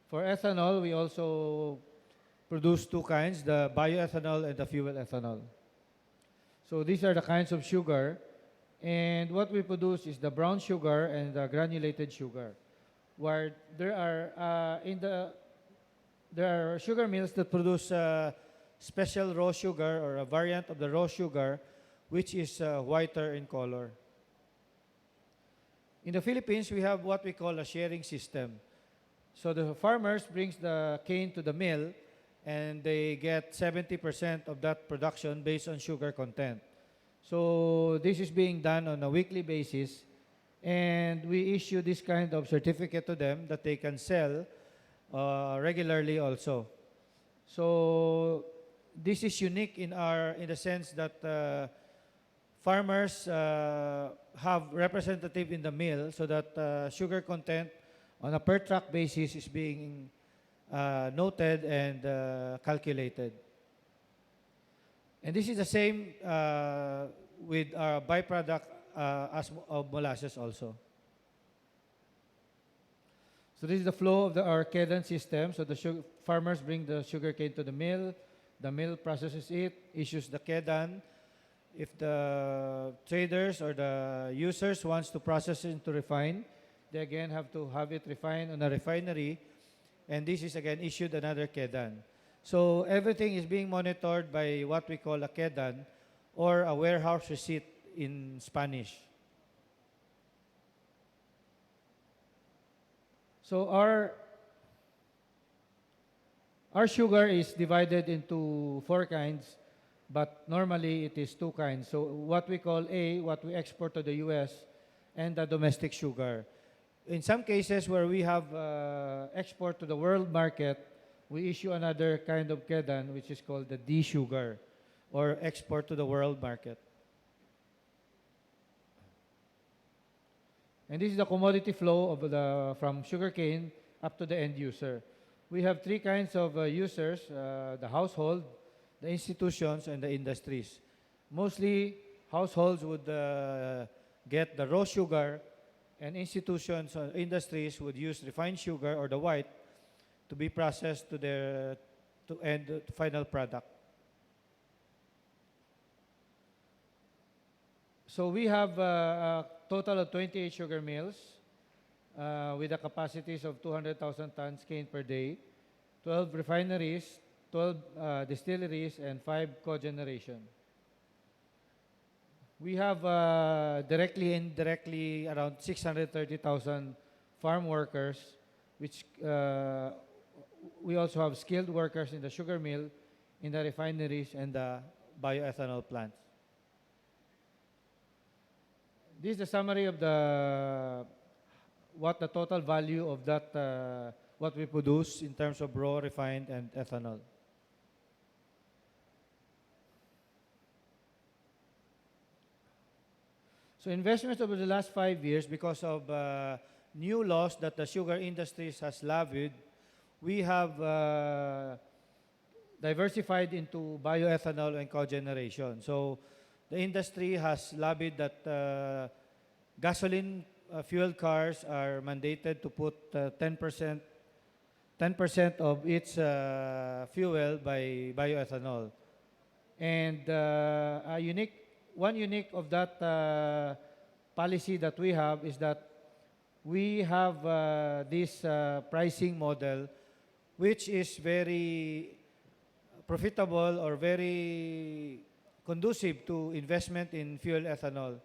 For ethanol, we also produce two kinds, the bioethanol and the fuel ethanol. So these are the kinds of sugar, and what we produce is the brown sugar and the granulated sugar, where there are sugar mills that produce special raw sugar or a variant of the raw sugar which is whiter in color. In the Philippines, we have what we call a sharing system. So the farmers brings the cane to the mill and they get 70% of that production based on sugar content. So this is being done on a weekly basis, and we issue this kind of certificate to them that they can sell regularly also. So this is unique in the sense that farmers have representative in the mill, so that sugar content on a per truck basis is being noted and calculated. And this is the same with our byproduct as of molasses also. So this is the flow of our Kedan system. So the farmers bring the sugar cane to the mill processes it, issues the Kedan. If the traders or the users wants to process it into refine, they again have to have it refined on a refinery, and this is again issued another Kedan. So everything is being monitored by what we call a Kedan, or a warehouse receipt in Spanish. So our sugar is divided into 4 kinds, but normally it is 2 kinds. So what we call A, what we export to the US, and the domestic sugar. In some cases where we have export to the world market, we issue another kind of Kedan, which is called the D sugar, or export to the world market. And this is the commodity flow of from sugarcane up to the end user. We have 3 kinds of users, the household, the institutions, and the industries. Mostly, households would get the raw sugar, and institutions or industries would use refined sugar or the white to be processed to their end final product. So we have a total of 28 sugar mills with the capacities of 200,000 tons cane per day, 12 refineries, 12 distilleries, and 5 cogeneration. We have directly and indirectly around 630,000 farm workers, which we also have skilled workers in the sugar mill, in the refineries, and the bioethanol plants. This is the summary of what the total value of that, what we produce in terms of raw, refined, and ethanol. So investments over the last 5 years, because of new laws that the sugar industries has levied, we have diversified into bioethanol and cogeneration. So the industry has lobbied that gasoline fuel cars are mandated to put 10% of its fuel by bioethanol. And one unique of that policy that we have is that we have this pricing model, which is very profitable or very conducive to investment in fuel ethanol.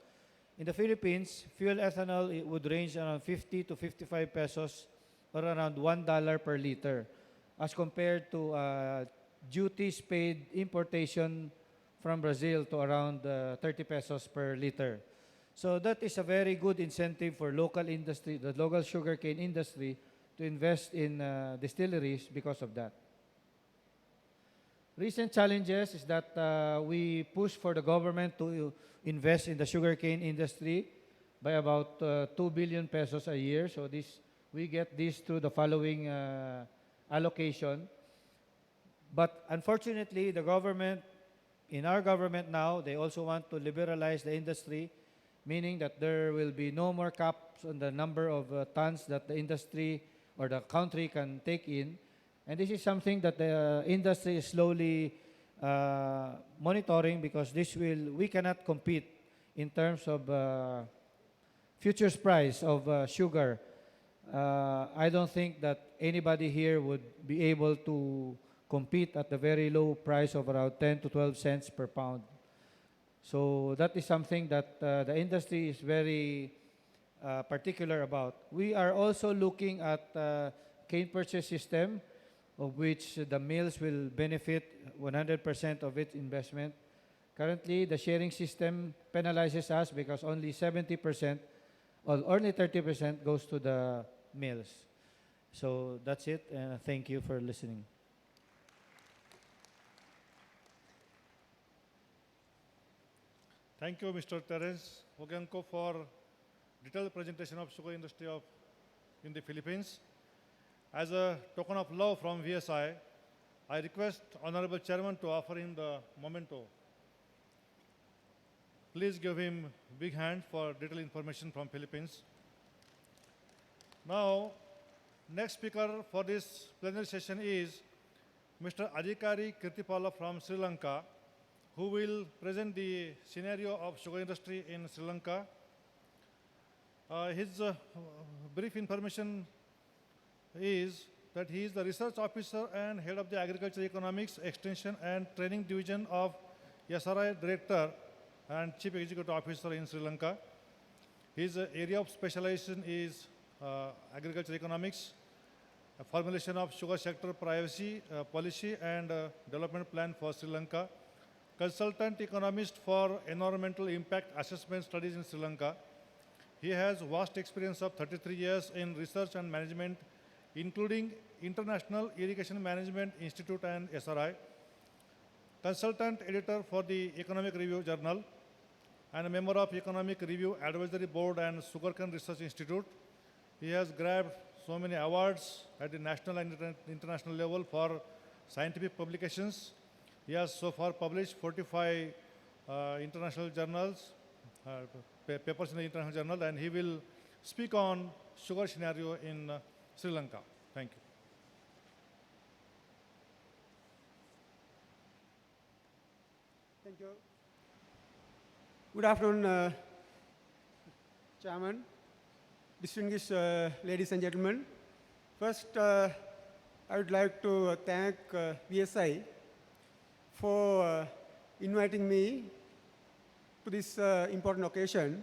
In the Philippines, fuel ethanol it would range around 50 to 55 pesos or around $1 per liter, as compared to duties paid importation from Brazil to around 30 pesos per liter. So that is a very good incentive for local industry, the local sugarcane industry, to invest in distilleries because of that. Recent challenges is that we push for the government to invest in the sugarcane industry by about 2 billion pesos a year. So we get this through the following allocation. But unfortunately, the government, in our government now, they also want to liberalize the industry, meaning that there will be no more caps on the number of tons that the industry or the country can take in. And this is something that the industry is slowly monitoring, because we cannot compete in terms of futures price of sugar. I don't think that anybody here would be able to compete at the very low price of around 10 to 12 cents per pound. So that is something that the industry is very particular about. We are also looking at cane purchase system, of which the mills will benefit 100% of its investment. Currently, the sharing system penalizes us because only 70% or only 30% goes to the mills. So that's it, and thank you for listening. Thank you, Mr. Terence Uygongco, for detailed presentation of sugar industry in the Philippines. As a token of love from VSI, I request Honorable Chairman to offer him the memento. Please give him a big hand for detailed information from Philippines. Now, next speaker for this plenary session is Mr. Adhikari Keerthipala from Sri Lanka, who will present the scenario of sugar industry in Sri Lanka. His brief information is that he is the research officer and head of the Agriculture Economics Extension and Training Division of SRI Director and Chief Executive Officer in Sri Lanka. His area of specialization is agriculture economics, formulation of sugar sector privacy policy and development plan for Sri Lanka, consultant economist for environmental impact assessment studies in Sri Lanka. He has vast experience of 33 years in research and management, including International Irrigation Management Institute and SRI, consultant editor for the Economic Review Journal, and a member of Economic Review Advisory Board and Sugarcane Research Institute. He has grabbed so many awards at the national and international level for scientific publications. He has so far published 45 international journals, papers in the international journal, and he will speak on sugar scenario in Sri Lanka. Thank you. Thank you. Good afternoon, Chairman, distinguished ladies and gentlemen. First, I would like to thank VSI for inviting me to this important occasion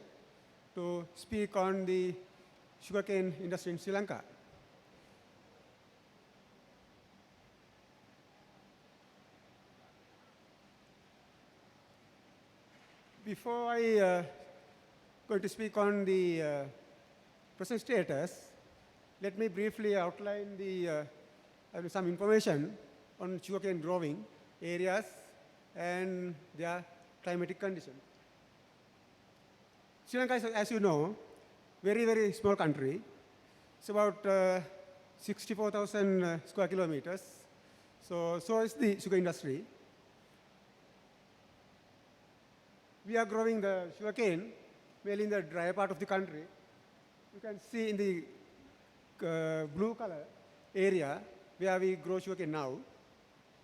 to speak on the sugarcane industry in Sri Lanka. Before I going to speak on the present status, let me briefly outline the some information on sugarcane growing areas and their climatic conditions. Sri Lanka is, as you know, very small country. It's about 64,000 square kilometers. So is the sugar industry. We are growing the sugarcane mainly in the dry part of the country. You can see in the blue color area where we grow sugarcane now,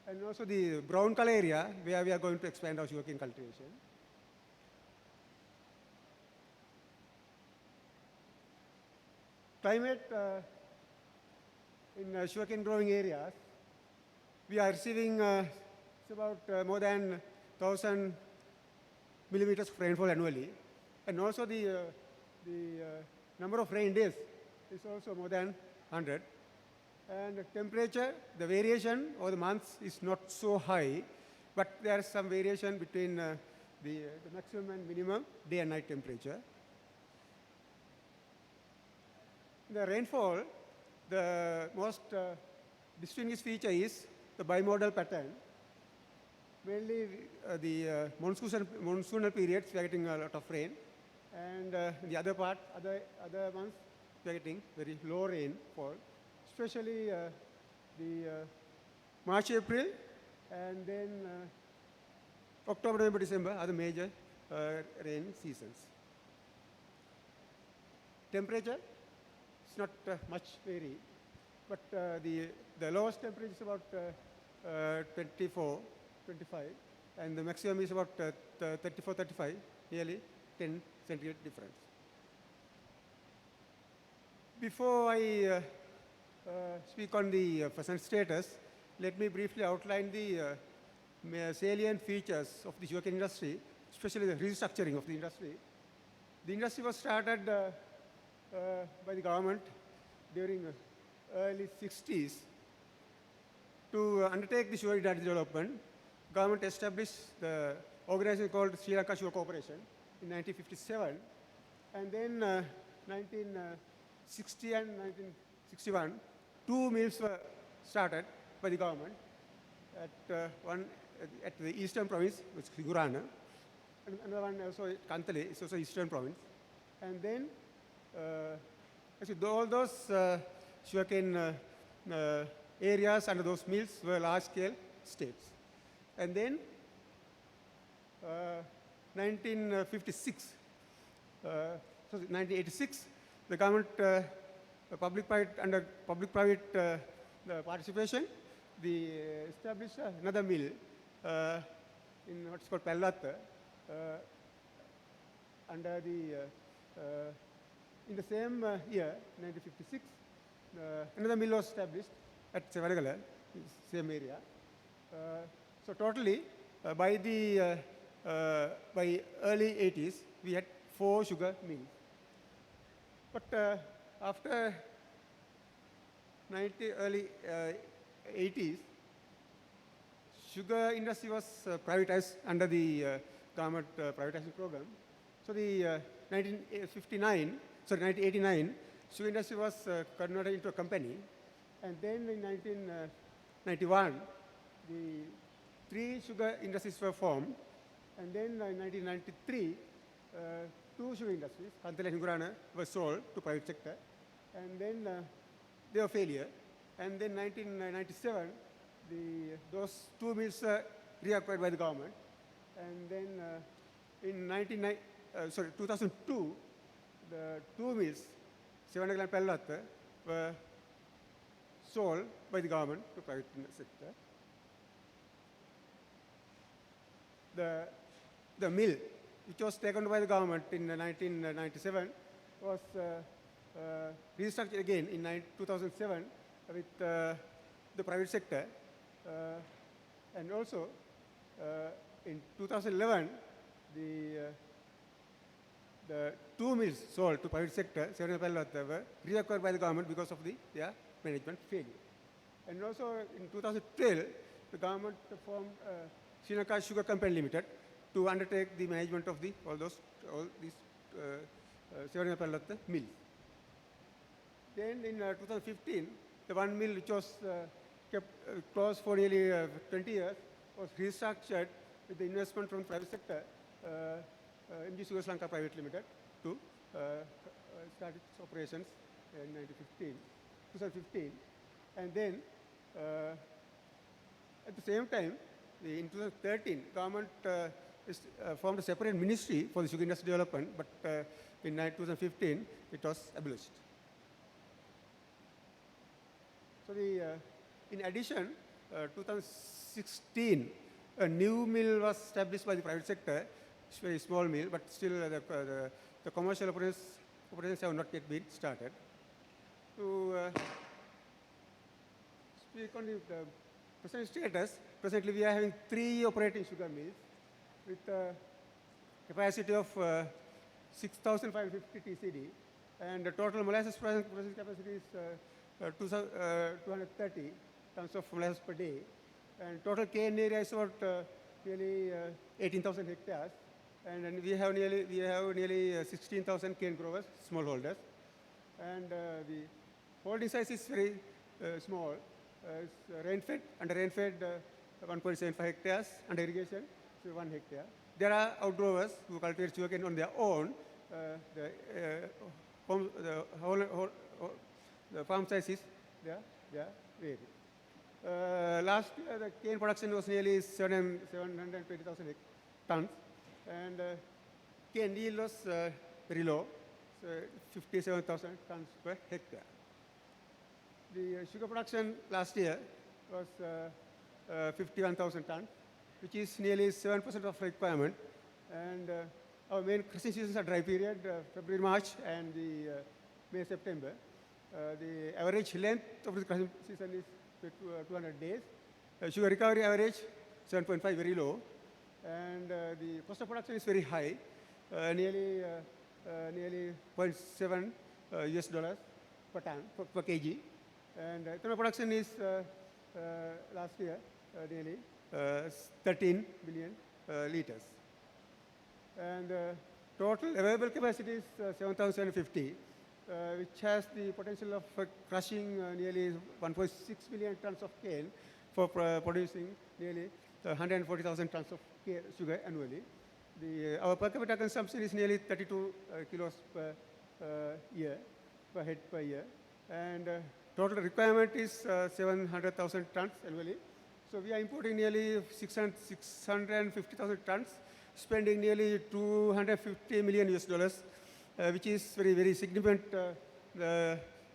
and also the brown color area where we are going to expand our sugarcane cultivation. Climate in sugarcane growing areas, we are receiving it's about more than 1,000 millimeters of rainfall annually, and also the number of rain days is also more than 100. And the temperature, the variation over the months is not so high, but there is some variation between the maximum and minimum day and night temperature. The rainfall, the most distinguished feature is the bimodal pattern. Mainly the monsoonal periods we are getting a lot of rain, and the other months we are getting very low rainfall, especially the March, April, and then October, November, December are the major rain seasons. Temperature is not much vary, but the lowest temperature is about 24, 25, and the maximum is about 34, 35, nearly 10 centigrade difference. Before I speak on the present status, let me briefly outline the salient features of the sugarcane industry, especially the restructuring of the industry. The industry was started by the government during early 60s. To undertake the sugar industry development, government established the organization called Sri Lanka Sugar Corporation in 1957, and then 1960 and 1961, 2 mills were started by the government at one at the eastern province, which is Finguerut, and another one also Kantale, is also eastern province. And then actually all those sugarcane areas under those mills were large-scale states. And then 1956, so 1986, the government under public-private participation, they established another mill in what's called Pellata, under the in the same year, 1956, another mill was established at Sevaragala, same area. So totally, by early 80s, we had 4 sugar mills. But after early 80s, sugar industry was privatized under the government privatization program. So the 1989, sugar industry was converted into a company. And then in 1991, the 3 sugar industries were formed. And then in 1993, 2 sugar industries, Kantale and Finguerut, were sold to private sector. And then they were failure. And then 1997, those 2 mills reacquired by the government. And then in 2002, the 2 mills, 700 and Pellat, were sold by the government to private sector. The mill, which was taken by the government in 1997, was restructured again in 2007 with the private sector. And also, in 2011, the 2 mills sold to private sector, 7 were reacquired by the government because of their management failure. And also in 2012, the government formed Sri Lanka Sugar Company Limited to undertake the management of all these 7 mills. Then in 2015, the 1 mill which was kept closed for nearly 20 years was restructured with the investment from private sector, MG Sugar Sri Lanka Private Limited, to start its operations in 2015. And then at the same time, in 2013, government formed a separate ministry for the sugar industry development, but in 2015, it was abolished. So in addition, 2016, a new mill was established by the private sector. It's a very small mill, but still the commercial operations have not yet been started. To speak on the present status, presently we are having 3 operating sugar mills with a capacity of 6,550 TCD, and the total molasses processing capacity is 230 tons of molasses per day, and total cane area is about nearly 18,000 hectares, and then we have nearly 16,000 cane growers, smallholders, and the holding size is very small. It's rain-fed, under rain-fed 1.75 hectares, under irrigation 1 hectare. There are outgrowers who cultivate sugarcane on their own. The farm size is varied. Last year, the cane production was nearly 720,000 tons, and cane yield was very low, so 57,000 tons per hectare. The sugar production last year was 51,000 tons, which is nearly 7% of requirement. And our main crushing seasons are dry period, February, March, and the May, September. The average length of the crushing season is 200 days. Sugar recovery average 7.5, very low. And the cost of production is very high, nearly 0.7 US dollars per ton, per kg. And ethanol production is last year nearly 13 billion liters. And total available capacity is 7,750, which has the potential of crushing nearly 1.6 billion tons of cane for producing nearly 140,000 tons of sugar annually. Our per capita consumption is nearly 32 kilos per head per year. And total requirement is 700,000 tons annually. So we are importing nearly 650,000 tons, spending nearly 250 million US dollars, which is very, very significant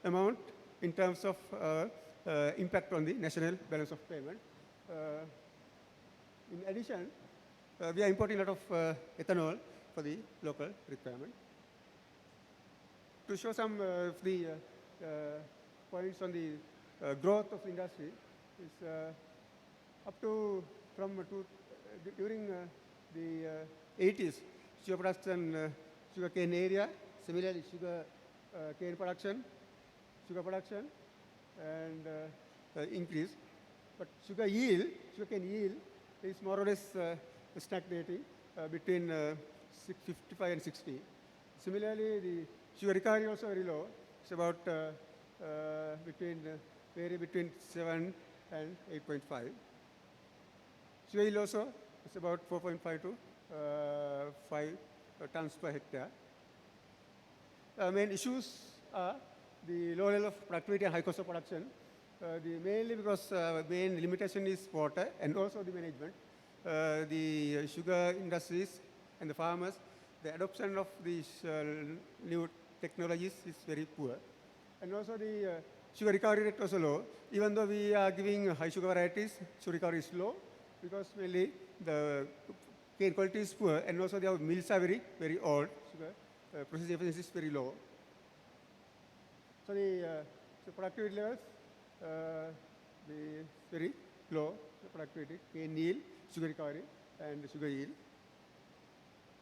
amount in terms of impact on the national balance of payment. In addition, we are importing a lot of ethanol for the local requirement. To show some of the points on the growth of the industry, is up to during the 80s, sugar production, sugar cane area, similarly sugar cane production, sugar production, and increase. But sugar cane yield is more or less stagnating between 55 and 60. Similarly, the sugar recovery also very low. It's about between 7 and 8.5. Sugar yield also is about 4.5 to 5 tons per hectare. Main issues are the low level of productivity and high cost of production. Mainly because main limitation is water and also the management. the sugar industries and the farmers, the adoption of these new technologies is very poor. And also the sugar recovery rate was low. Even though we are giving high sugar varieties, sugar recovery is low because mainly the cane quality is poor, and also the mills are very old. Sugar processing efficiency is very low. So the productivity levels, the very low productivity, cane yield, sugar recovery, and sugar yield.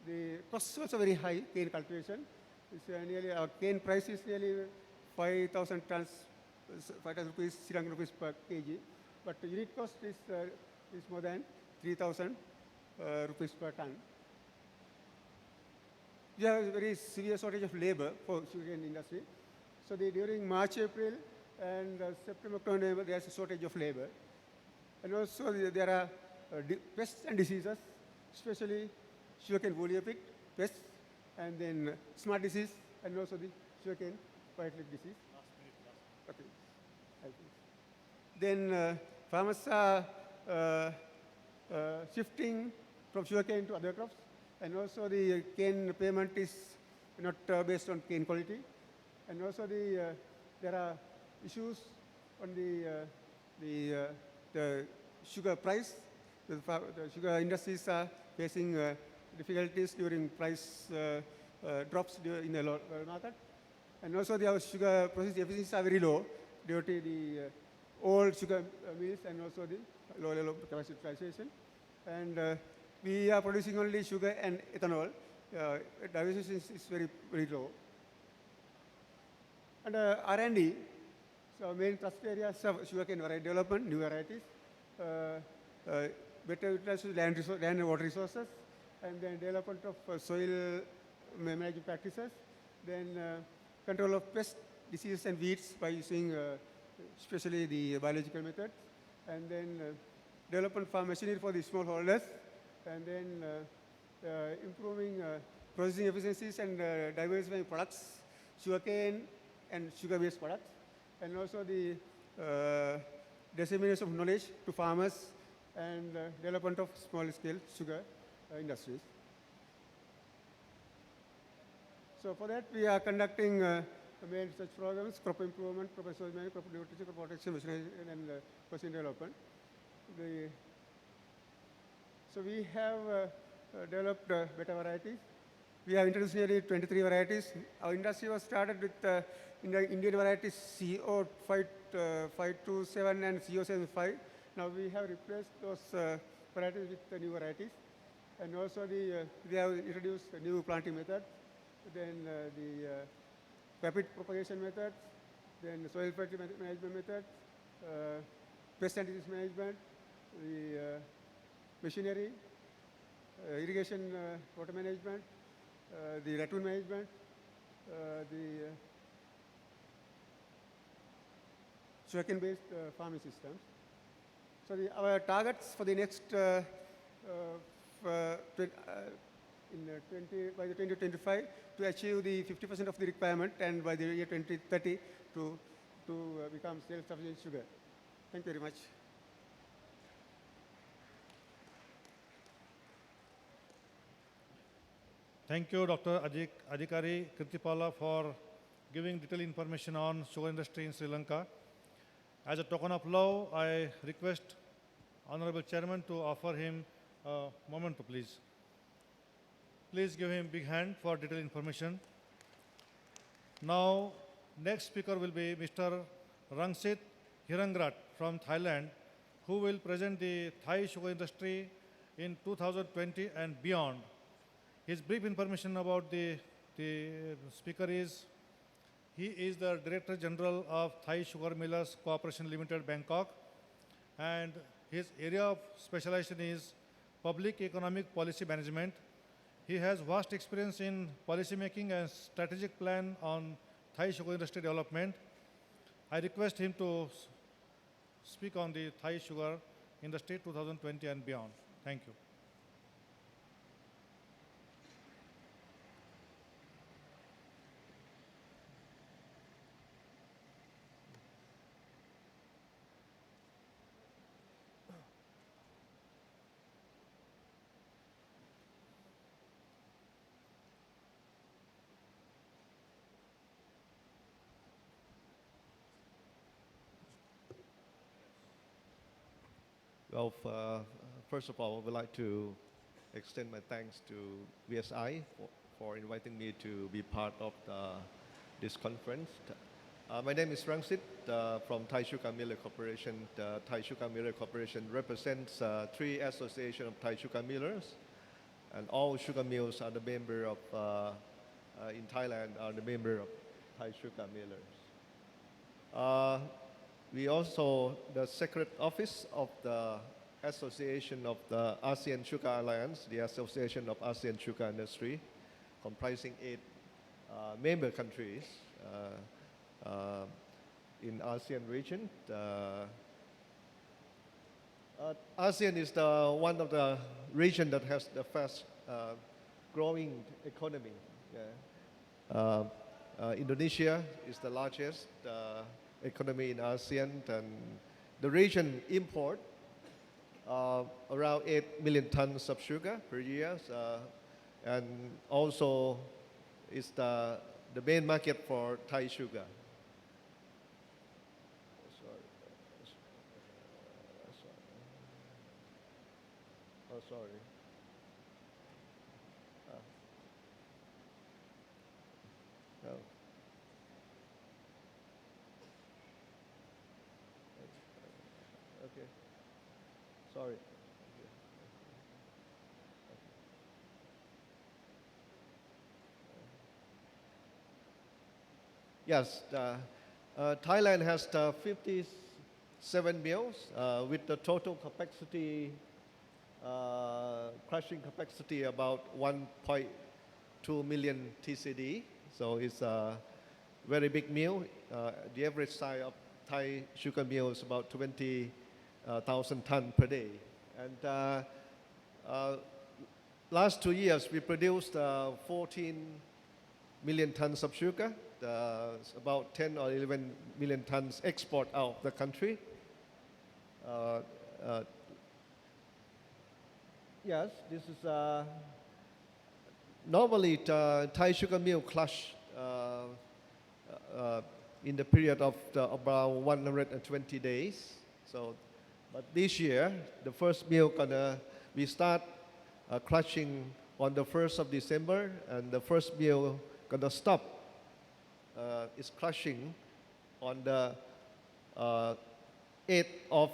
The costs also very high, cane cultivation. It's nearly, our cane price is nearly 5,000 tons, 5,000 rupees, Sri Lankan rupees per kg. But the unit cost is more than 3,000 rupees per ton. We have a very severe shortage of labor for sugarcane industry. So during March, April, and September, October, there is a shortage of labor. And also there are pests and diseases, especially sugarcane woolly aphids, pests, and then smart disease, and also the sugarcane white leg disease. Okay. Then farmers are shifting from sugarcane to other crops, and also the cane payment is not based on cane quality. And also there are issues on the sugar price. The sugar industries are facing difficulties during price drops in the local market. And also the sugar processing efficiencies are very low due to the old sugar mills and also the low level of capacity utilization. And we are producing only sugar and ethanol. Diversification is very low. And R&D, so main thrust areas of sugarcane variety development, new varieties, better utilization of land and water resources, and then development of soil management practices, then control of pests, diseases, and weeds by using especially the biological methods, and then development farm machinery for the smallholders, and then improving processing efficiencies and diversifying products, sugarcane and sugar-based products, and also the dissemination of knowledge to farmers and development of small-scale sugar industries. So for that, we are conducting main research programs, crop improvement, crop resource management, crop nutrition, crop protection, mechanization, and processing development. So we have developed better varieties. We have introduced nearly 23 varieties. Our industry was started with Indian varieties CO527 and CO75. Now we have replaced those varieties with new varieties. And also we have introduced a new planting method, then the rapid propagation methods, then soil fertility management methods, pest and disease management, the machinery, irrigation water management, the raccoon management, the sugarcane-based farming systems. So our targets for the next by the 2025 to achieve the 50% of the requirement, and by the year 2030 to become self-sufficient sugar. Thank you very much. Thank you, Dr. Adhikari Keerthipala, for giving detailed information on sugar industry in Sri Lanka. As a token of love, I request Honorable Chairman to offer him a moment, please. Please give him a big hand for detailed information. Now, next speaker will be Mr. Rangsit Hirangrat from Thailand, who will present the Thai sugar industry in 2020 and beyond. His brief information about the speaker is, he is the Director General of Thai Sugar Millers Corporation Limited, Bangkok, and his area of specialization is public economic policy management. He has vast experience in policy making and strategic plan on Thai sugar industry development. I request him to speak on the Thai sugar industry 2020 and beyond. Thank you. Well, first of all, I would like to extend my thanks to VSI for inviting me to be part of this conference. My name is Rangsit from Thai Sugar Miller Corporation. Thai Sugar Miller Corporation represents 3 associations of Thai sugar millers, and all sugar mills are the member of, in Thailand, are the member of Thai Sugar Millers. We also, the Secret Office of the Association of the ASEAN Sugar Alliance, the Association of ASEAN Sugar Industry, comprising 8 member countries in ASEAN region. ASEAN is one of the region that has the fast growing economy. Yeah. Indonesia is the largest economy in ASEAN, and the region import around 8 million tons of sugar per year, and also is the main market for Thai sugar. Oh, sorry. No. Okay. Sorry. Yes, Thailand has 57 mills with the total capacity, crushing capacity about 1.2 million TCD. So it's a very big mill. The average size of Thai sugar mill is about 20,000 tons per day. And last 2 years, we produced 14 million tons of sugar. About 10 or 11 million tons export out of the country. Yes, this is normally Thai sugar mill crush in the period of about 120 days. So, but this year, the first mill we start crushing on the 1st of December, and the first mill gonna stop its crushing on the 8th of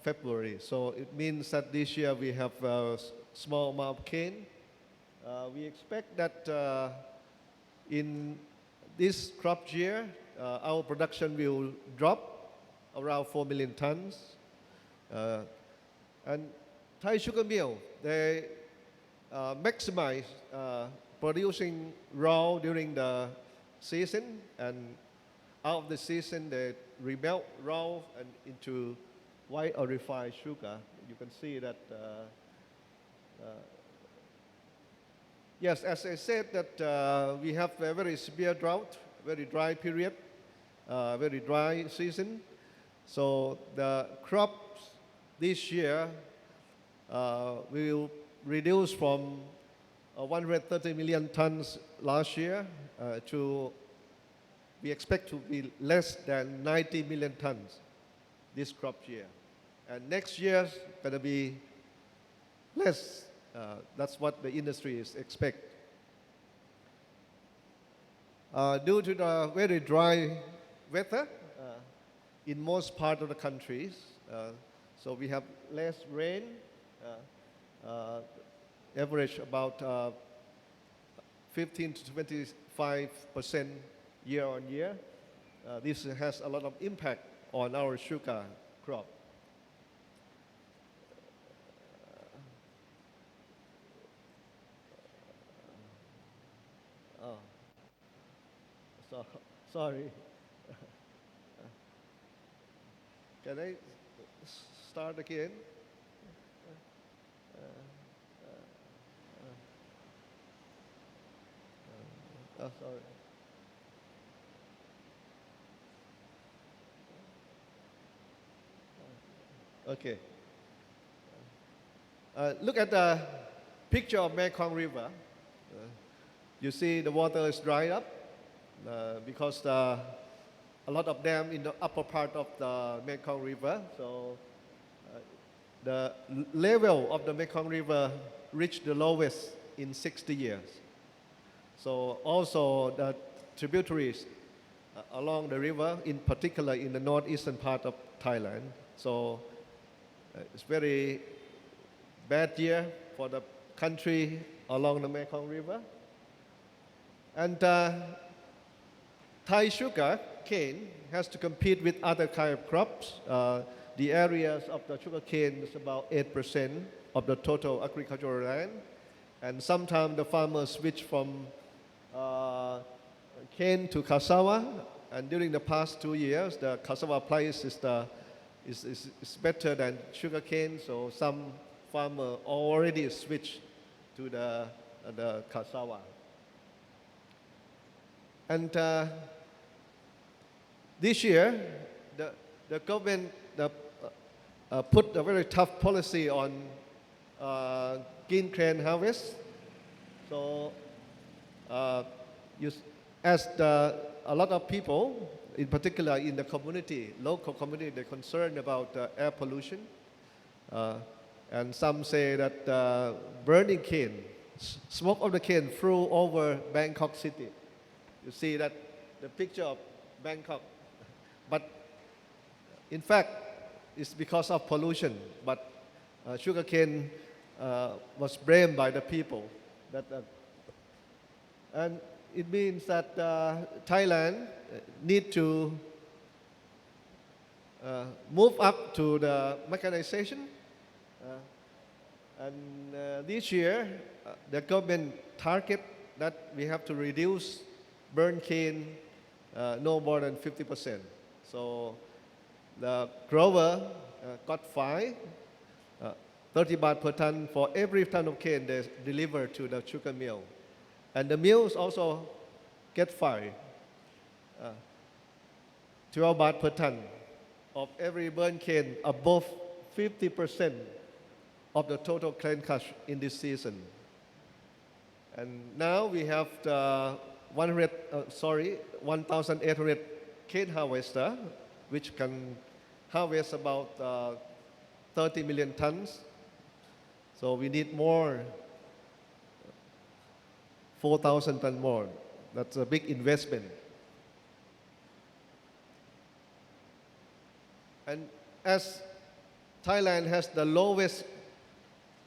February. So it means that this year we have a small amount of cane. We expect that in this crop year, our production will drop around 4 million tons. And Thai sugar mill, they maximize producing raw during the season, and out of the season they remelt raw and into white or refined sugar. You can see that. Yes, as I said, that we have a very severe drought, very dry period, very dry season. So the crops this year will reduce from 130 million tons last year to, we expect to be less than 90 million tons this crop year. And next year's going to be less. That's what the industry is expect. Due to the very dry weather in most parts of the countries, so we have less rain, average about 15 to 25% year on year. This has a lot of impact on our sugar crop. Sorry. Can I start again? Sorry. Okay. Look at the picture of Mekong River. You see the water is dried up because a lot of dam in the upper part of the Mekong River. So the level of the Mekong River reached the lowest in 60 years. So also the tributaries along the river, in particular in the northeastern part of Thailand. So it's very bad year for the country along the Mekong River. And Thai sugar cane has to compete with other kind of crops. The areas of the sugar cane is about 8% of the total agricultural land. And sometimes the farmers switch from cane to cassava. And during the past 2 years, the cassava price is better than sugar cane. So some farmer already switched to the cassava. And this year, the government put a very tough policy on green cane harvest. So a lot of people, in particular in the community, local community, they're concerned about air pollution. And some say that burning cane, smoke of the cane flew over Bangkok city. You see that the picture of Bangkok. But in fact, it's because of pollution. But sugarcane was blamed by the people. And it means that Thailand need to move up to the mechanization. And this year, the government target that we have to reduce burn cane no more than 50%. So the grower got fined 30 baht per ton for every ton of cane they deliver to the sugar mill. And the mills also get fined 12 baht per ton of every burn cane above 50% of the total cane crush in this season. And now we have the 1,800 cane harvester, which can harvest about 30 million tons. So we need more, 4,000 tons more. That's a big investment. And as Thailand has the lowest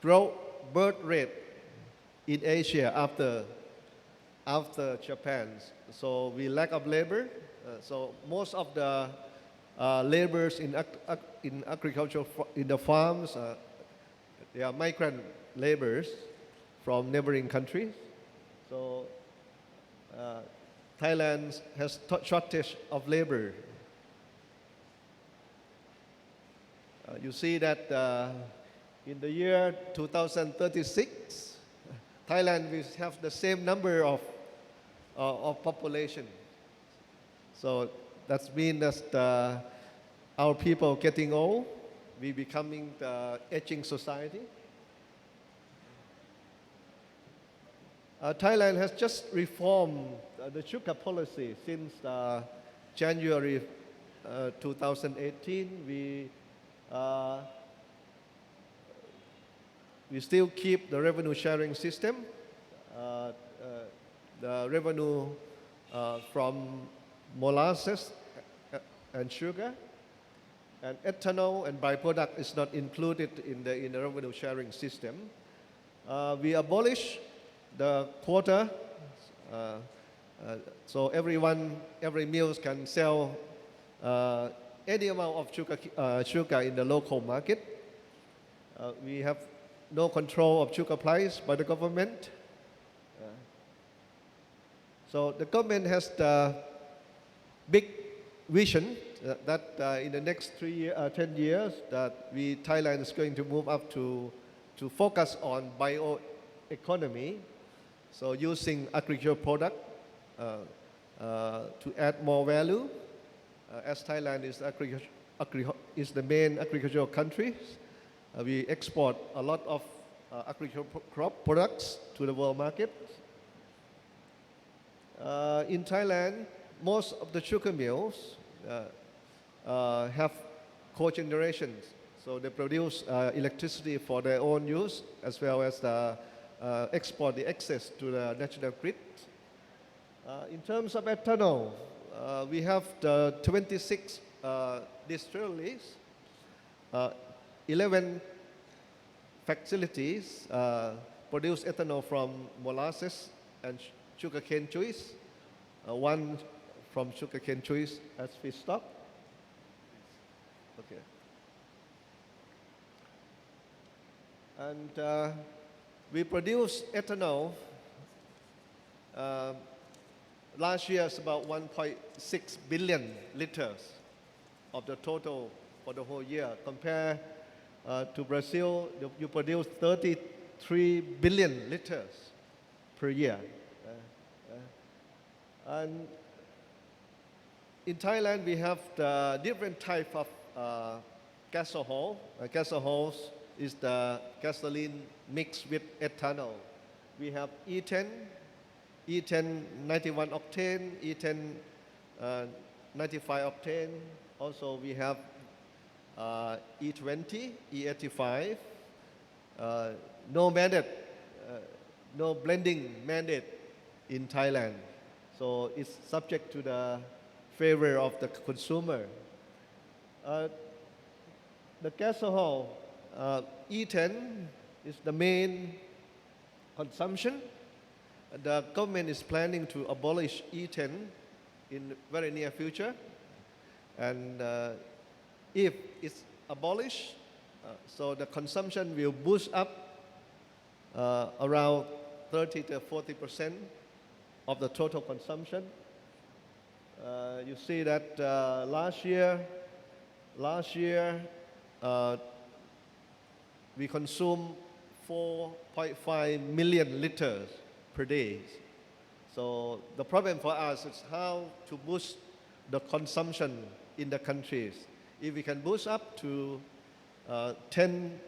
birth rate in Asia after Japan, so we lack of labor. So most of the laborers in agriculture in the farms, they are migrant laborers from neighboring countries. So Thailand has shortage of labor. You see that in the year 2036, Thailand will have the same number of population. So that means that our people getting old, we becoming the aging society. Thailand has just reformed the sugar policy since January 2018. We still keep the revenue sharing system. The revenue from molasses and sugar and ethanol and byproduct is not included in the revenue sharing system. We abolish the quota, so every mill can sell any amount of sugar in the local market. We have no control of sugar price by the government. So the government has the big vision that in the next 10 years that Thailand is going to move up to focus on bioeconomy. So using agricultural product to add more value. As Thailand is the main agricultural country, we export a lot of agricultural crop products to the world market. In Thailand, most of the sugar mills have cogenerations. So they produce electricity for their own use as well as export the excess to the national grid. In terms of ethanol, we have the 26 distilleries, 11 facilities produce ethanol from molasses and sugarcane juice, one from sugarcane juice as feedstock. Okay. And we produce ethanol. Last year is about 1.6 billion liters of the total for the whole year. Compare to Brazil, you produce 33 billion liters per year. And in Thailand, we have the different type of gasohol. Gasohols is the gasoline mixed with ethanol. We have E10, E10 91 octane, E10 95 octane. Also, we have E20, E85. No mandate, no blending mandate in Thailand. So it's subject to the favor of the consumer. The gasohol, E10 is the main consumption. The government is planning to abolish E10 in very near future. And if it's abolished, so the consumption will boost up around 30 to 40% of the total consumption. You see that last year we consumed 4.5 million liters per day. So the problem for us is how to boost the consumption in the countries. If we can boost up to 10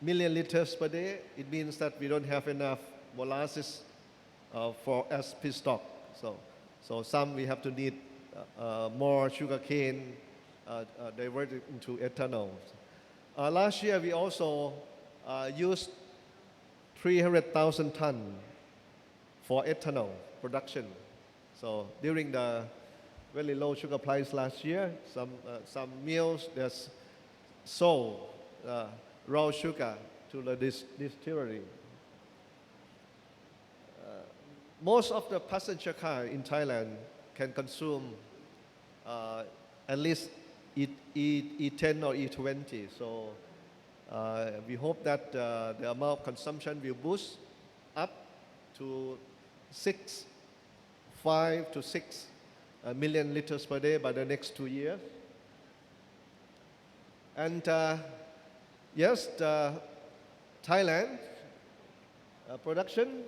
million liters per day, it means that we don't have enough molasses as feedstock. So some we have to need more sugarcane diverted into ethanol. Last year we also used 300,000 tons for ethanol production. So during the very low sugar price last year, some mills just sold raw sugar to the distillery. Most of the passenger car in Thailand can consume at least E10 or E20. So we hope that the amount of consumption will boost up to 5 to 6 million liters per day by the next 2 years. And yes, Thailand production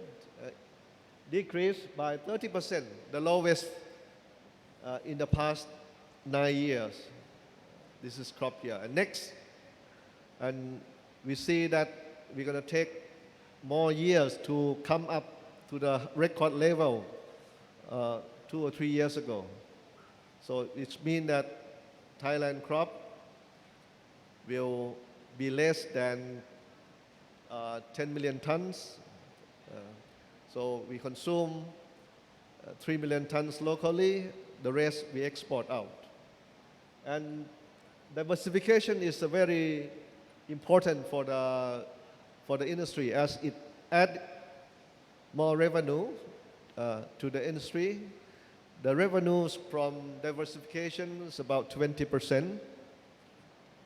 decreased by 30%, the lowest in the past 9 years. This is crop year. And next, and we see that we're going to take more years to come up to the record level 2 or 3 years ago. So it means that Thailand crop will be less than 10 million tons. So we consume 3 million tons locally, the rest we export out. And diversification is very important for the industry as it adds more revenue to the industry. The revenues from diversification is about 20%.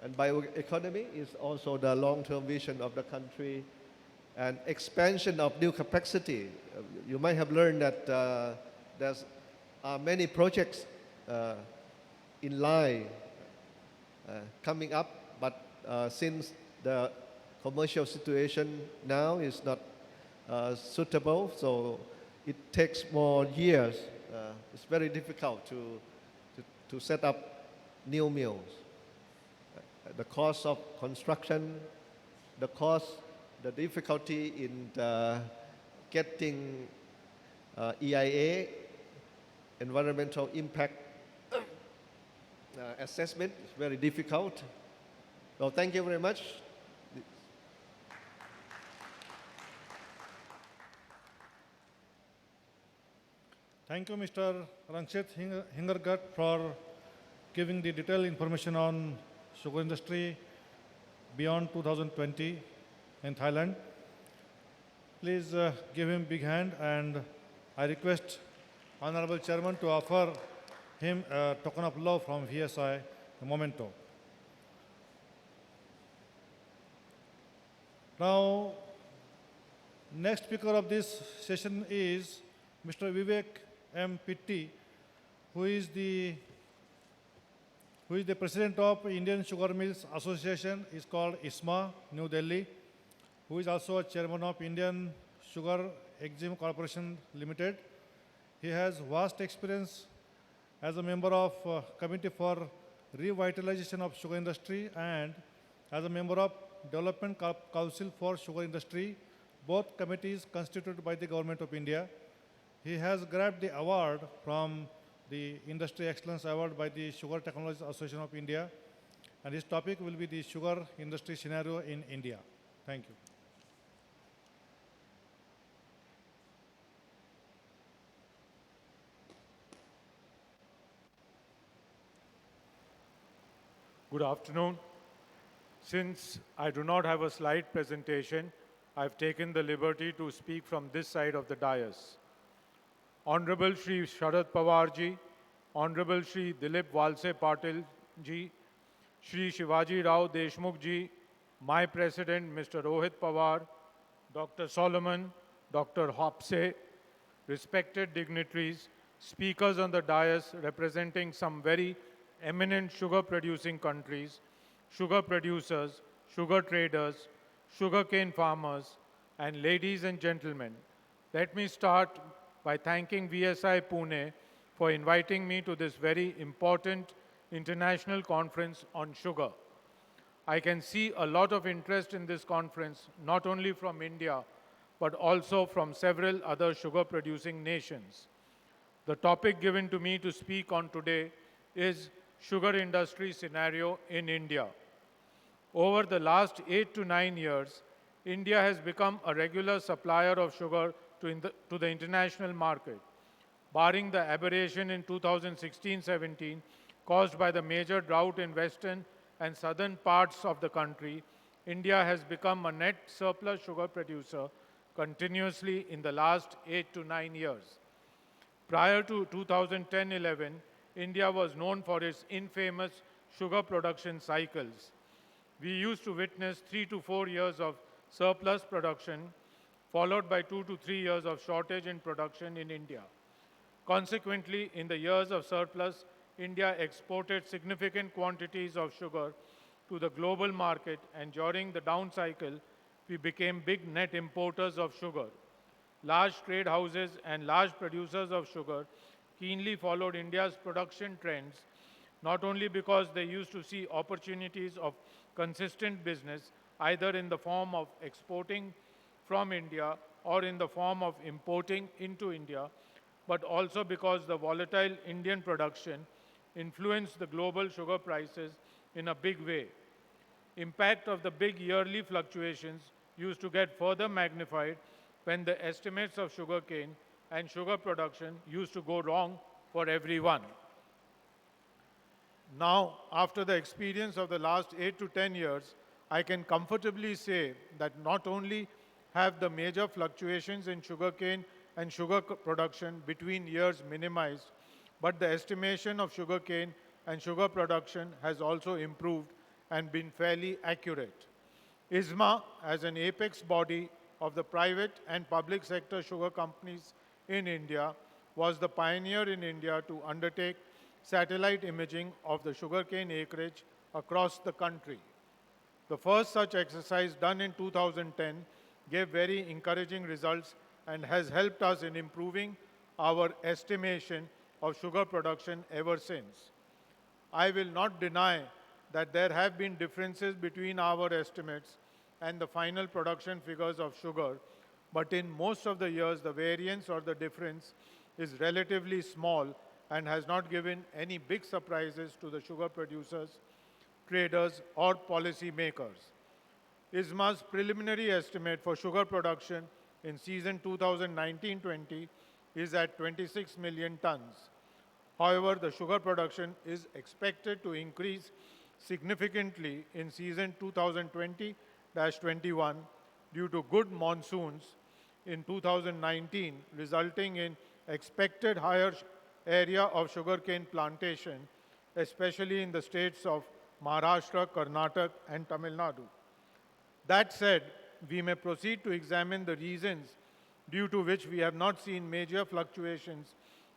And bioeconomy is also the long-term vision of the country. And expansion of new capacity. You might have learned that there are many projects in line coming up, but since the commercial situation now is not suitable, so it takes more years. It's very difficult to set up new mills. The cost of construction, the difficulty in getting EIA, environmental impact assessment is very difficult. Well, thank you very much. Thank you, Mr. Rangsit Hingergut, for giving the detailed information on sugar industry beyond 2020 in Thailand. Please give him a big hand, and I request Honorable Chairman to offer him a token of love from VSI, a memento. Now, next speaker of this session is Mr. Vivek M. Pitti, who is the president of Indian Sugar Mills Association, is called ISMA, New Delhi, who is also a chairman of Indian Sugar Exim Corporation Limited. He has vast experience as a member of Committee for Revitalization of Sugar Industry and as a member of Development Council for Sugar Industry, both committees constituted by the Government of India. He has grabbed the award from the Industry Excellence Award by the Sugar Technologies Association of India, and his topic will be the sugar industry scenario in India. Thank you. Good afternoon. Since I do not have a slide presentation, I've taken the liberty to speak from this side of the dais. Honorable Shri Sharad Pawar ji, Honorable Shri Dilip Walse Patil ji, Shri Shivaji Rao Deshmukh ji, my President Mr. Rohit Pawar, Dr. Solomon, Dr. Hapase, respected dignitaries, speakers on the dais representing some very eminent sugar-producing countries, sugar producers, sugar traders, sugarcane farmers, and ladies and gentlemen. Let me start by thanking VSI Pune for inviting me to this very important international conference on sugar. I can see a lot of interest in this conference, not only from India, but also from several other sugar-producing nations. The topic given to me to speak on today is sugar industry scenario in India. Over the last 8 to 9 years, India has become a regular supplier of sugar to the international market. Barring the aberration in 2016-17 caused by the major drought in western and southern parts of the country, India has become a net surplus sugar producer continuously in the last 8 to 9 years. Prior to 2010-11, India was known for its infamous sugar production cycles. We used to witness 3 to 4 years of surplus production, followed by 2 to 3 years of shortage in production in India. Consequently, in the years of surplus, India exported significant quantities of sugar to the global market, and during the down cycle, we became big net importers of sugar. Large trade houses and large producers of sugar keenly followed India's production trends, not only because they used to see opportunities of consistent business, either in the form of exporting from India or in the form of importing into India, but also because the volatile Indian production influenced the global sugar prices in a big way. Impact of the big yearly fluctuations used to get further magnified when the estimates of sugarcane and sugar production used to go wrong for everyone. Now, after the experience of the last 8 to 10 years, I can comfortably say that not only have the major fluctuations in sugarcane and sugar production between years minimized, but the estimation of sugarcane and sugar production has also improved and been fairly accurate. ISMA, as an apex body of the private and public sector sugar companies in India, was the pioneer in India to undertake satellite imaging of the sugarcane acreage across the country. The first such exercise, done in 2010, gave very encouraging results and has helped us in improving our estimation of sugar production ever since. I will not deny that there have been differences between our estimates and the final production figures of sugar, but in most of the years, the variance or the difference is relatively small and has not given any big surprises to the sugar producers. traders, or policy makers. ISMA's preliminary estimate for sugar production in season 2019-20 is at 26 million tons. However, the sugar production is expected to increase significantly in season 2020-21 due to good monsoons in 2019, resulting in expected higher area of sugarcane plantation, especially in the states of Maharashtra, Karnataka, and Tamil Nadu. That said, we may proceed to examine the reasons due to which we have not seen major fluctuations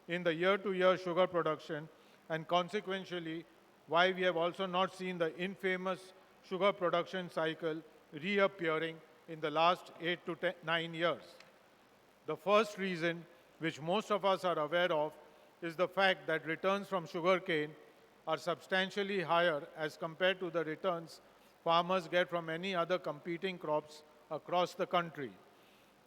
in the year-to-year sugar production, and consequentially, why we have also not seen the infamous sugar production cycle reappearing in the last 8 to 9 years. The first reason, which most of us are aware of, is the fact that returns from sugarcane are substantially higher as compared to the returns farmers get from any other competing crops across the country.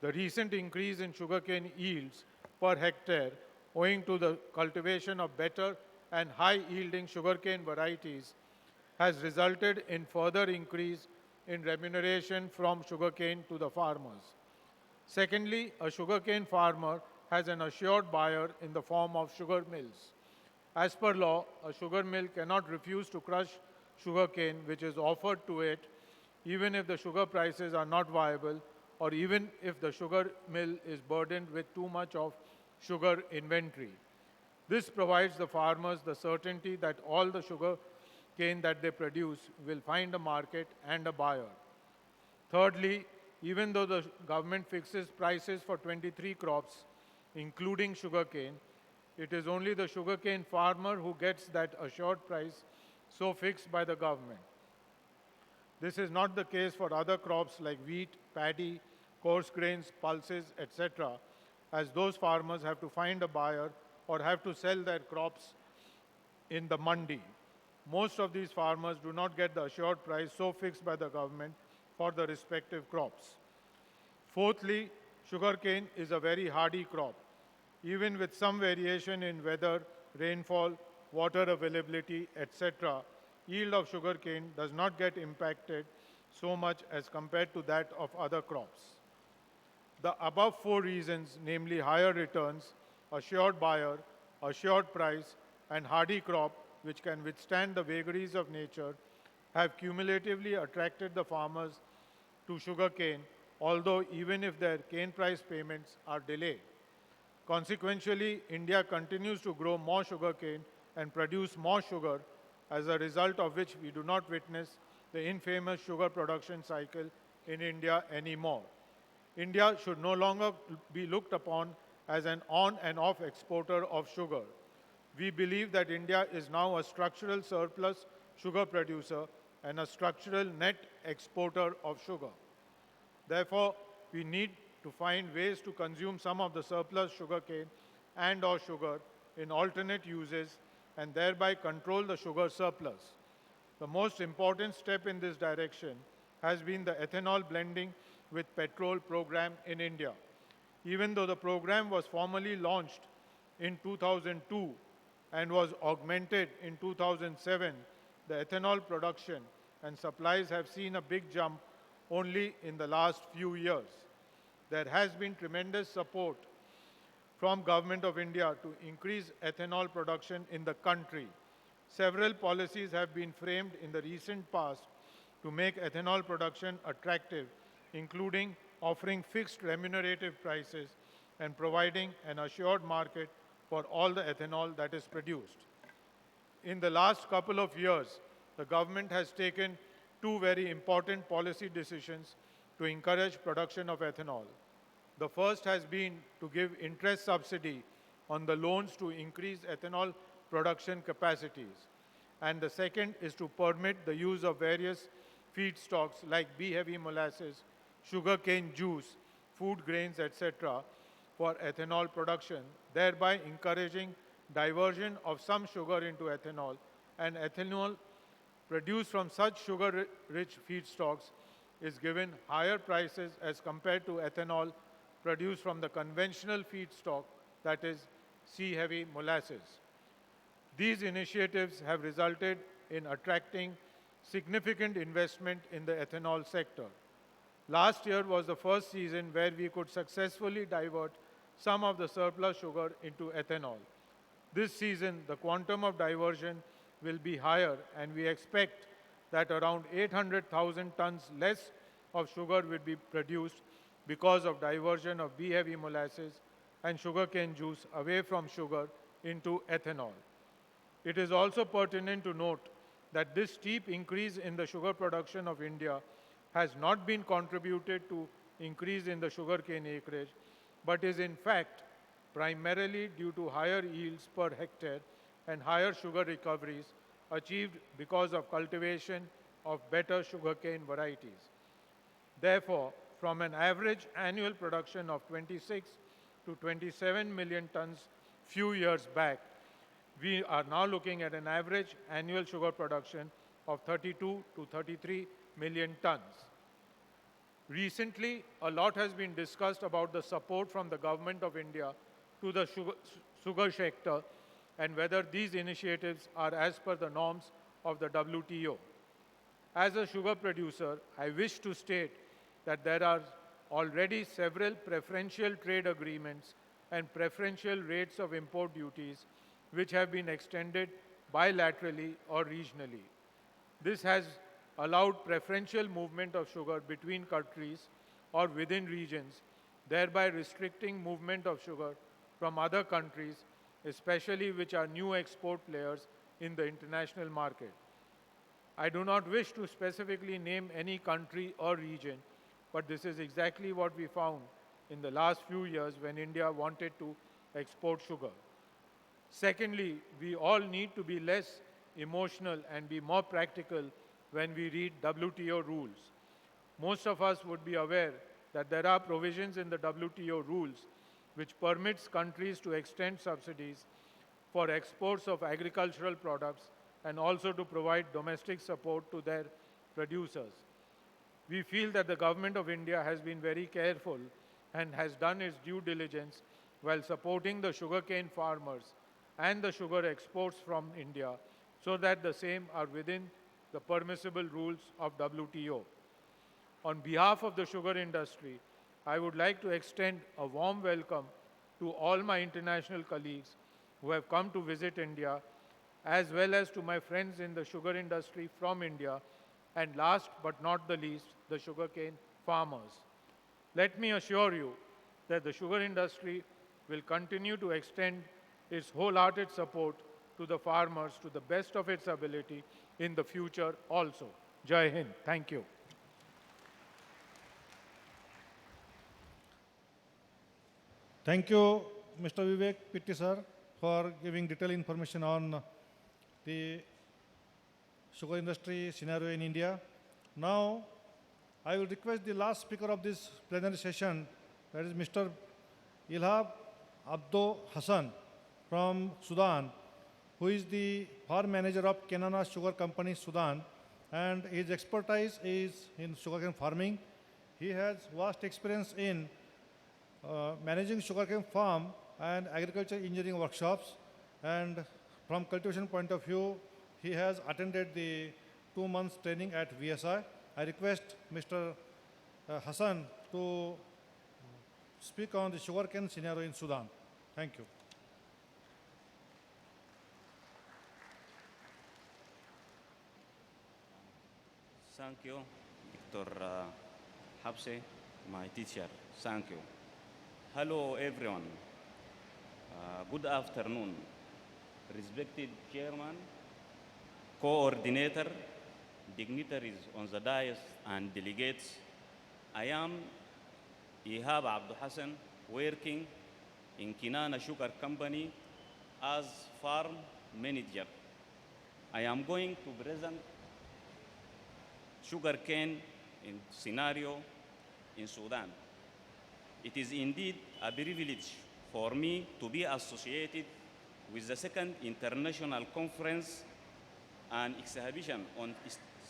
The recent increase in sugarcane yields per hectare, owing to the cultivation of better and high-yielding sugarcane varieties, has resulted in further increase in remuneration from sugarcane to the farmers. Secondly, a sugarcane farmer has an assured buyer in the form of sugar mills. As per law, a sugar mill cannot refuse to crush sugarcane which is offered to it, even if the sugar prices are not viable or even if the sugar mill is burdened with too much of sugar inventory. This provides the farmers the certainty that all the sugar cane that they produce will find a market and a buyer. Thirdly, even though the government fixes prices for 23 crops, including sugarcane, it is only the sugarcane farmer who gets that assured price so fixed by the government. This is not the case for other crops like wheat, paddy, coarse grains, pulses, etc., as those farmers have to find a buyer or have to sell their crops in the mandi. Most of these farmers do not get the assured price so fixed by the government for the respective crops. Fourthly, sugarcane is a very hardy crop. Even with some variation in weather, rainfall, water availability, etc., yield of sugarcane does not get impacted so much as compared to that of other crops. The above four reasons, namely higher returns, assured buyer, assured price, and hardy crop, which can withstand the vagaries of nature, have cumulatively attracted the farmers to sugarcane, although even if their cane price payments are delayed. Consequentially, India continues to grow more sugarcane and produce more sugar, as a result of which we do not witness the infamous sugar production cycle in India anymore. India should no longer be looked upon as an on and off exporter of sugar. We believe that India is now a structural surplus sugar producer and a structural net exporter of sugar. Therefore, we need to find ways to consume some of the surplus sugarcane and or sugar in alternate uses and thereby control the sugar surplus. The most important step in this direction has been the ethanol blending with petrol program in India. Even though the program was formally launched in 2002 and was augmented in 2007, the ethanol production and supplies have seen a big jump only in the last few years. There has been tremendous support from Government of India to increase ethanol production in the country. Several policies have been framed in the recent past to make ethanol production attractive, including offering fixed remunerative prices and providing an assured market for all the ethanol that is produced. In the last couple of years, the government has taken two very important policy decisions to encourage production of ethanol. The first has been to give interest subsidy on the loans to increase ethanol production capacities. And the second is to permit the use of various feedstocks like B-heavy molasses, sugarcane juice, food grains, etc. for ethanol production, thereby encouraging diversion of some sugar into ethanol, and ethanol produced from such sugar-rich feedstocks is given higher prices as compared to ethanol produced from the conventional feedstock, that is C-heavy molasses. These initiatives have resulted in attracting significant investment in the ethanol sector. Last year was the first season where we could successfully divert some of the surplus sugar into ethanol. This season, the quantum of diversion will be higher, and we expect that around 800,000 tons less of sugar will be produced because of diversion of B-heavy molasses and sugarcane juice away from sugar into ethanol. It is also pertinent to note that this steep increase in the sugar production of India has not been contributed to increase in the sugarcane acreage, but is in fact primarily due to higher yields per hectare and higher sugar recoveries achieved because of cultivation of better sugarcane varieties. Therefore, from an average annual production of 26 to 27 million tons few years back, we are now looking at an average annual sugar production of 32 to 33 million tons. Recently, a lot has been discussed about the support from the Government of India to the sugar sector and whether these initiatives are as per the norms of the WTO. As a sugar producer, I wish to state that there are already several preferential trade agreements and preferential rates of import duties which have been extended bilaterally or regionally. This has allowed preferential movement of sugar between countries or within regions, thereby restricting movement of sugar from other countries, especially which are new export players in the international market. I do not wish to specifically name any country or region, but this is exactly what we found in the last few years when India wanted to export sugar. Secondly, we all need to be less emotional and be more practical when we read WTO rules. Most of us would be aware that there are provisions in the WTO rules which permits countries to extend subsidies for exports of agricultural products and also to provide domestic support to their producers. We feel that the Government of India has been very careful and has done its due diligence while supporting the sugarcane farmers and the sugar exports from India so that the same are within the permissible rules of WTO. On behalf of the sugar industry, I would like to extend a warm welcome to all my international colleagues who have come to visit India, as well as to my friends in the sugar industry from India, and last but not the least, the sugarcane farmers. Let me assure you that the sugar industry will continue to extend its wholehearted support to the farmers to the best of its ability in the future also. Jai Hind. Thank you. Thank you, Mr. Vivek Pitti sir, for giving detailed information on the sugar industry scenario in India. Now, I will request the last speaker of this plenary session, that is Mr. Ilham Abdo Hassan from Sudan, who is the farm manager of Kenana Sugar Company, Sudan, and his expertise is in sugarcane farming. He has vast experience in managing sugarcane farm and agriculture engineering workshops, and from cultivation point of view, he has attended the 2 months training at VSI. I request Mr. Hassan to speak on the sugarcane scenario in Sudan. Thank you. Thank you, Dr. Hapase, my teacher. Thank you. Hello, everyone. Good afternoon. Respected Chairman, Coordinator, dignitaries on the dais, and delegates. I am Ihab Abdo Hassan, working in Kenana Sugar Company as farm manager. I am going to present sugarcane in scenario in Sudan. It is indeed a privilege for me to be associated with the second international conference and exhibition on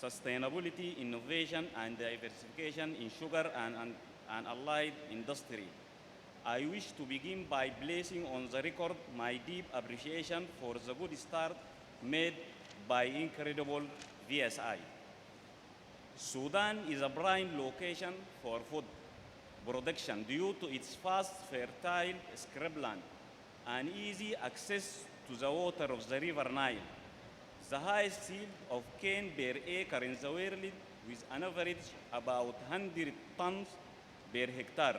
sustainability, innovation, and diversification in sugar and allied industry. I wish to begin by placing on the record my deep appreciation for the good start made by incredible VSI. Sudan is a prime location for food production due to its vast fertile scrubland and easy access to the water of the river Nile. The highest yield of cane per acre in the world with an average about 100 tons per hectare,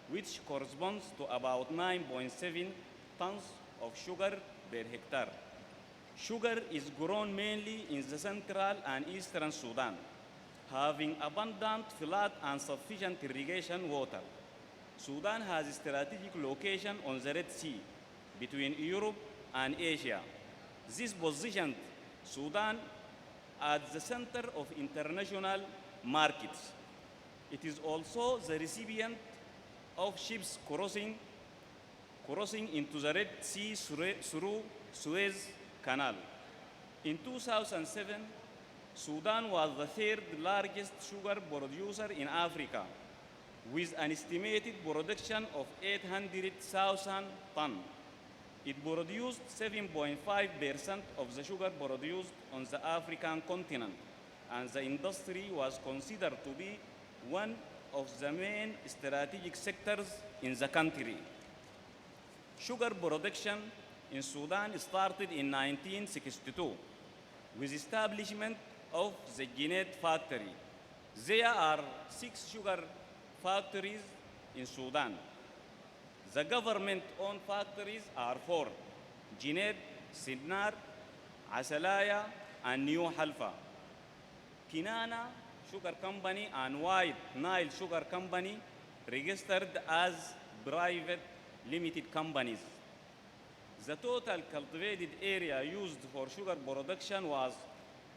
which corresponds to about 9.7 tons of sugar per hectare. Sugar is grown mainly in the central and eastern Sudan, having abundant flat and sufficient irrigation water. Sudan has a strategic location on the Red Sea between Europe and Asia. This positioned Sudan at the center of international markets. It is also the recipient of ships crossing into the Red Sea through Suez Canal. In 2007, Sudan was the third largest sugar producer in Africa, with an estimated production of 800,000 tons. It produced 7.5% of the sugar produced on the African continent, and the industry was considered to be one of the main strategic sectors in the country. Sugar production in Sudan started in 1962 with establishment of the Jaime factory. There are 6 sugar factories in Sudan. The government-owned factories are 4: Jaime, Sinnar, Asalaya, and New Halfa. Kinana Sugar Company and White Nile Sugar Company registered as private limited companies. The total cultivated area used for sugar production was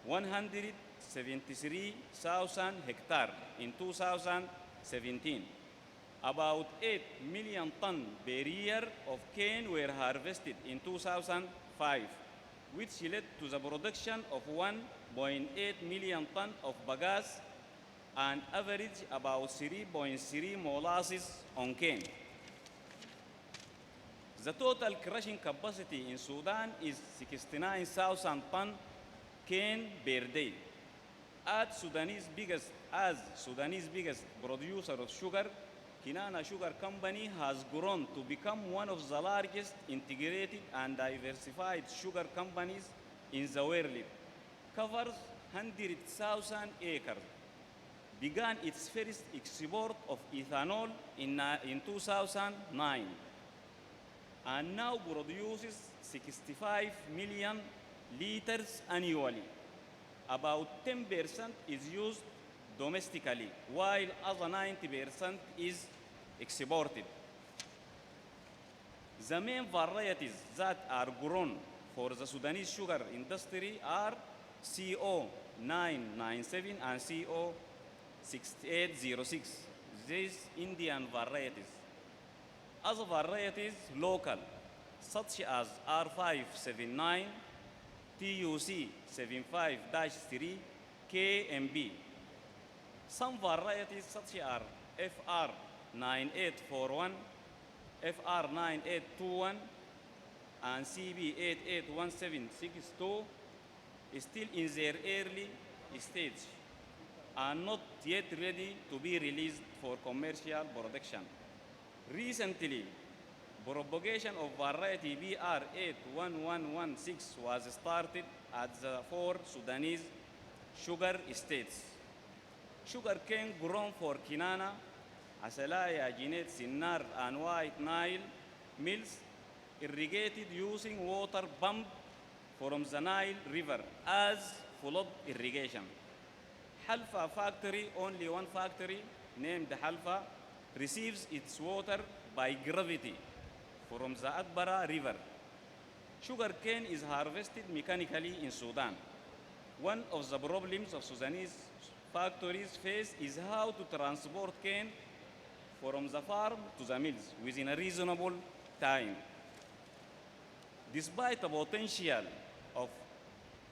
173,000 hectares in 2017. About 8 million tons per year of cane were harvested in 2005, which led to the production of 1.8 million tons of bagasse and average about 3.3 molasses on cane. The total crushing capacity in Sudan is 69,000 tons cane per day. As Sudanese biggest producer of sugar, Kinana Sugar Company has grown to become one of the largest integrated and diversified sugar companies in the world. Covers 100,000 acres. Began its first export of ethanol in 2009 and now produces 65 million liters annually. About 10% is used domestically, while other 90% is exported. The main varieties that are grown for the Sudanese sugar industry are CO 997 and CO 6806, these Indian varieties. Other varieties local, such as R579, TUC 75-3, KMB. Some varieties such as FR9841, FR9821, and CB881762 still in their early stage and not yet ready to be released for commercial production. Recently, propagation of variety BR81116 was started at the 4 Sudanese sugar estates. Sugarcane grown for Kinana, Asalaya, Jaime, Sinnar, and White Nile mills irrigated using water pumped from the Nile River as flood irrigation. Halfa factory, only one factory named Halfa, receives its water by gravity from the Atbara River. Sugarcane is harvested mechanically in Sudan. One of the problems of Sudanese factories face is how to transport cane from the farm to the mills within a reasonable time. Despite a potential of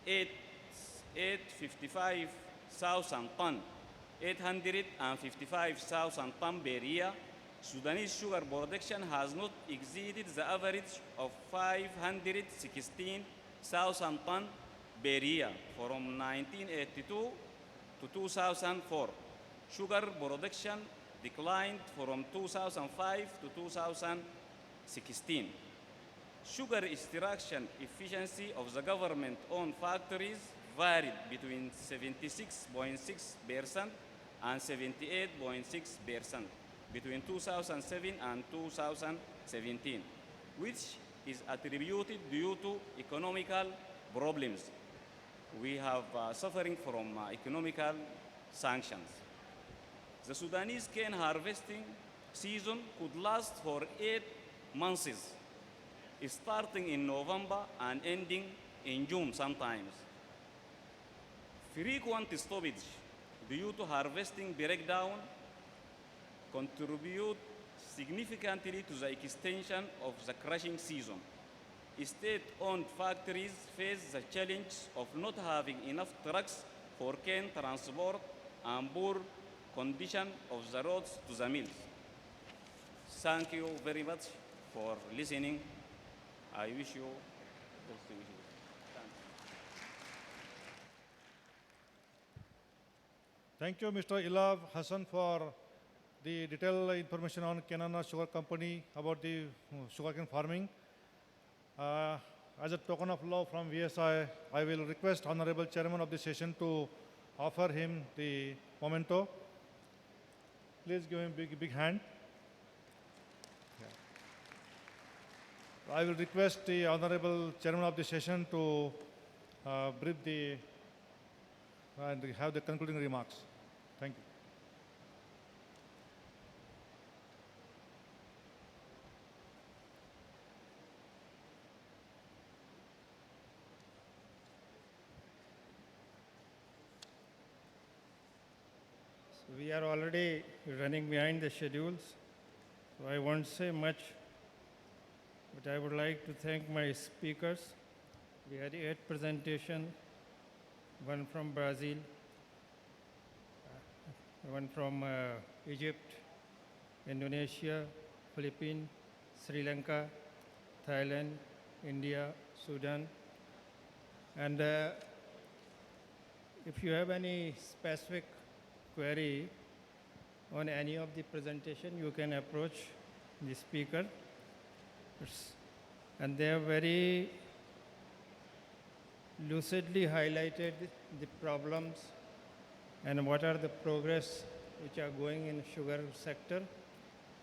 855,000 tons, 855,000 tons per year, Sudanese sugar production has not exceeded the average of 516,000 tons per year from 1982 to to 2004. Sugar production declined from 2005 to 2016. Sugar extraction efficiency of the government-owned factories varied between 76.6% and 78.6% between 2007 and 2017, which is attributed due to economical problems. We have suffering from economical sanctions. The Sudanese cane harvesting season could last for 8 months, starting in November and ending in June sometimes. Frequent stoppage due to harvesting breakdown contribute significantly to the extension of the crushing season. State-owned factories face the challenge of not having enough trucks for cane transport and poor condition of the roads to the mills. Thank you very much for listening. I wish you best wishes. Thank you, Mr. Ilav Hassan, for the detailed information on Kenana Sugar Company about the sugarcane farming. As a token of love from VSI, I will request Honorable Chairman of the session to offer him the memento. Please give him a big hand. I will request the Honorable Chairman of the session to brief the and have the concluding remarks. Thank you. We are already running behind the schedules, so I won't say much, but I would like to thank my speakers. We had 8 presentations, one from Brazil, one from Egypt, Indonesia, Philippines, Sri Lanka, Thailand, India, Sudan. And if you have any specific query on any of the presentation, you can approach the speaker. And they have very lucidly highlighted the problems and what are the progress which are going in sugar sector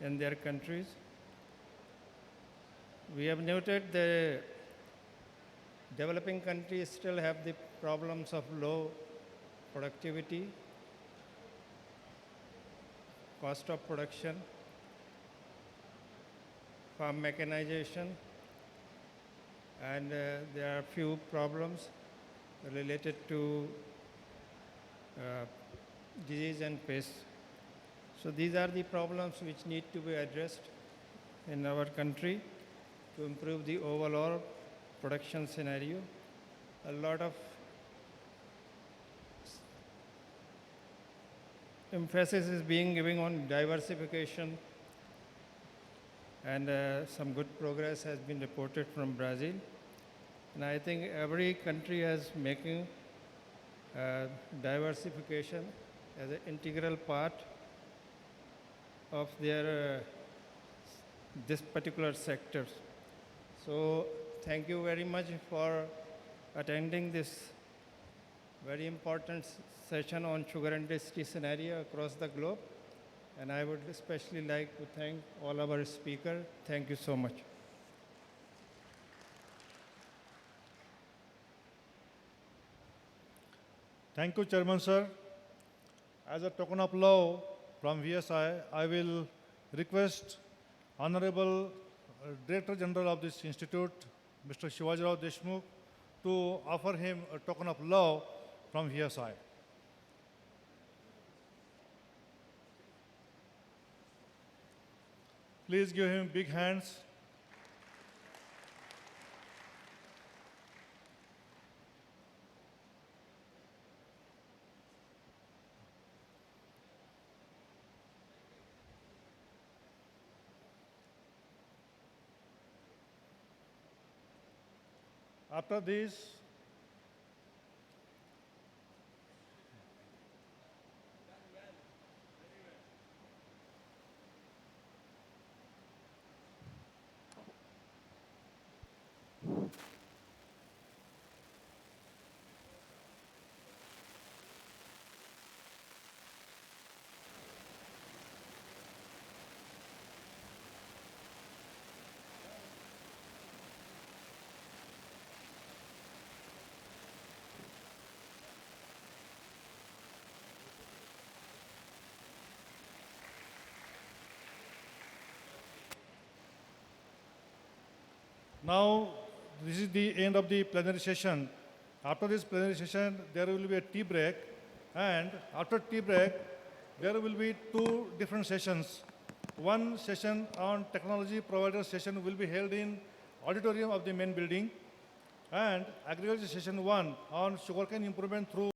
in their countries. We have noted the developing countries still have the problems of low productivity, cost of production, farm mechanization, and there are few problems related to disease and pests. So these are the problems which need to be addressed in our country to improve the overall production scenario. A lot of emphasis is being given on diversification, and some good progress has been reported from Brazil. And I think every country is making diversification as an integral part of their this particular sectors. So thank you very much for attending this very important session on sugar industry scenario across the globe. And I would especially like to thank all our speakers. Thank you so much. Thank you, Chairman, sir. As a token of love from VSI, I will request Honorable Director General of this institute, Mr. Shivajirao Deshmukh, to offer him a token of love from VSI. Please give him big hands. After this, Now, this is the end of the plenary session. After this plenary session, there will be a tea break, and after tea break, there will be two different sessions. One session on technology provider session will be held in auditorium of the main building, and agriculture session 1 on sugarcane improvement through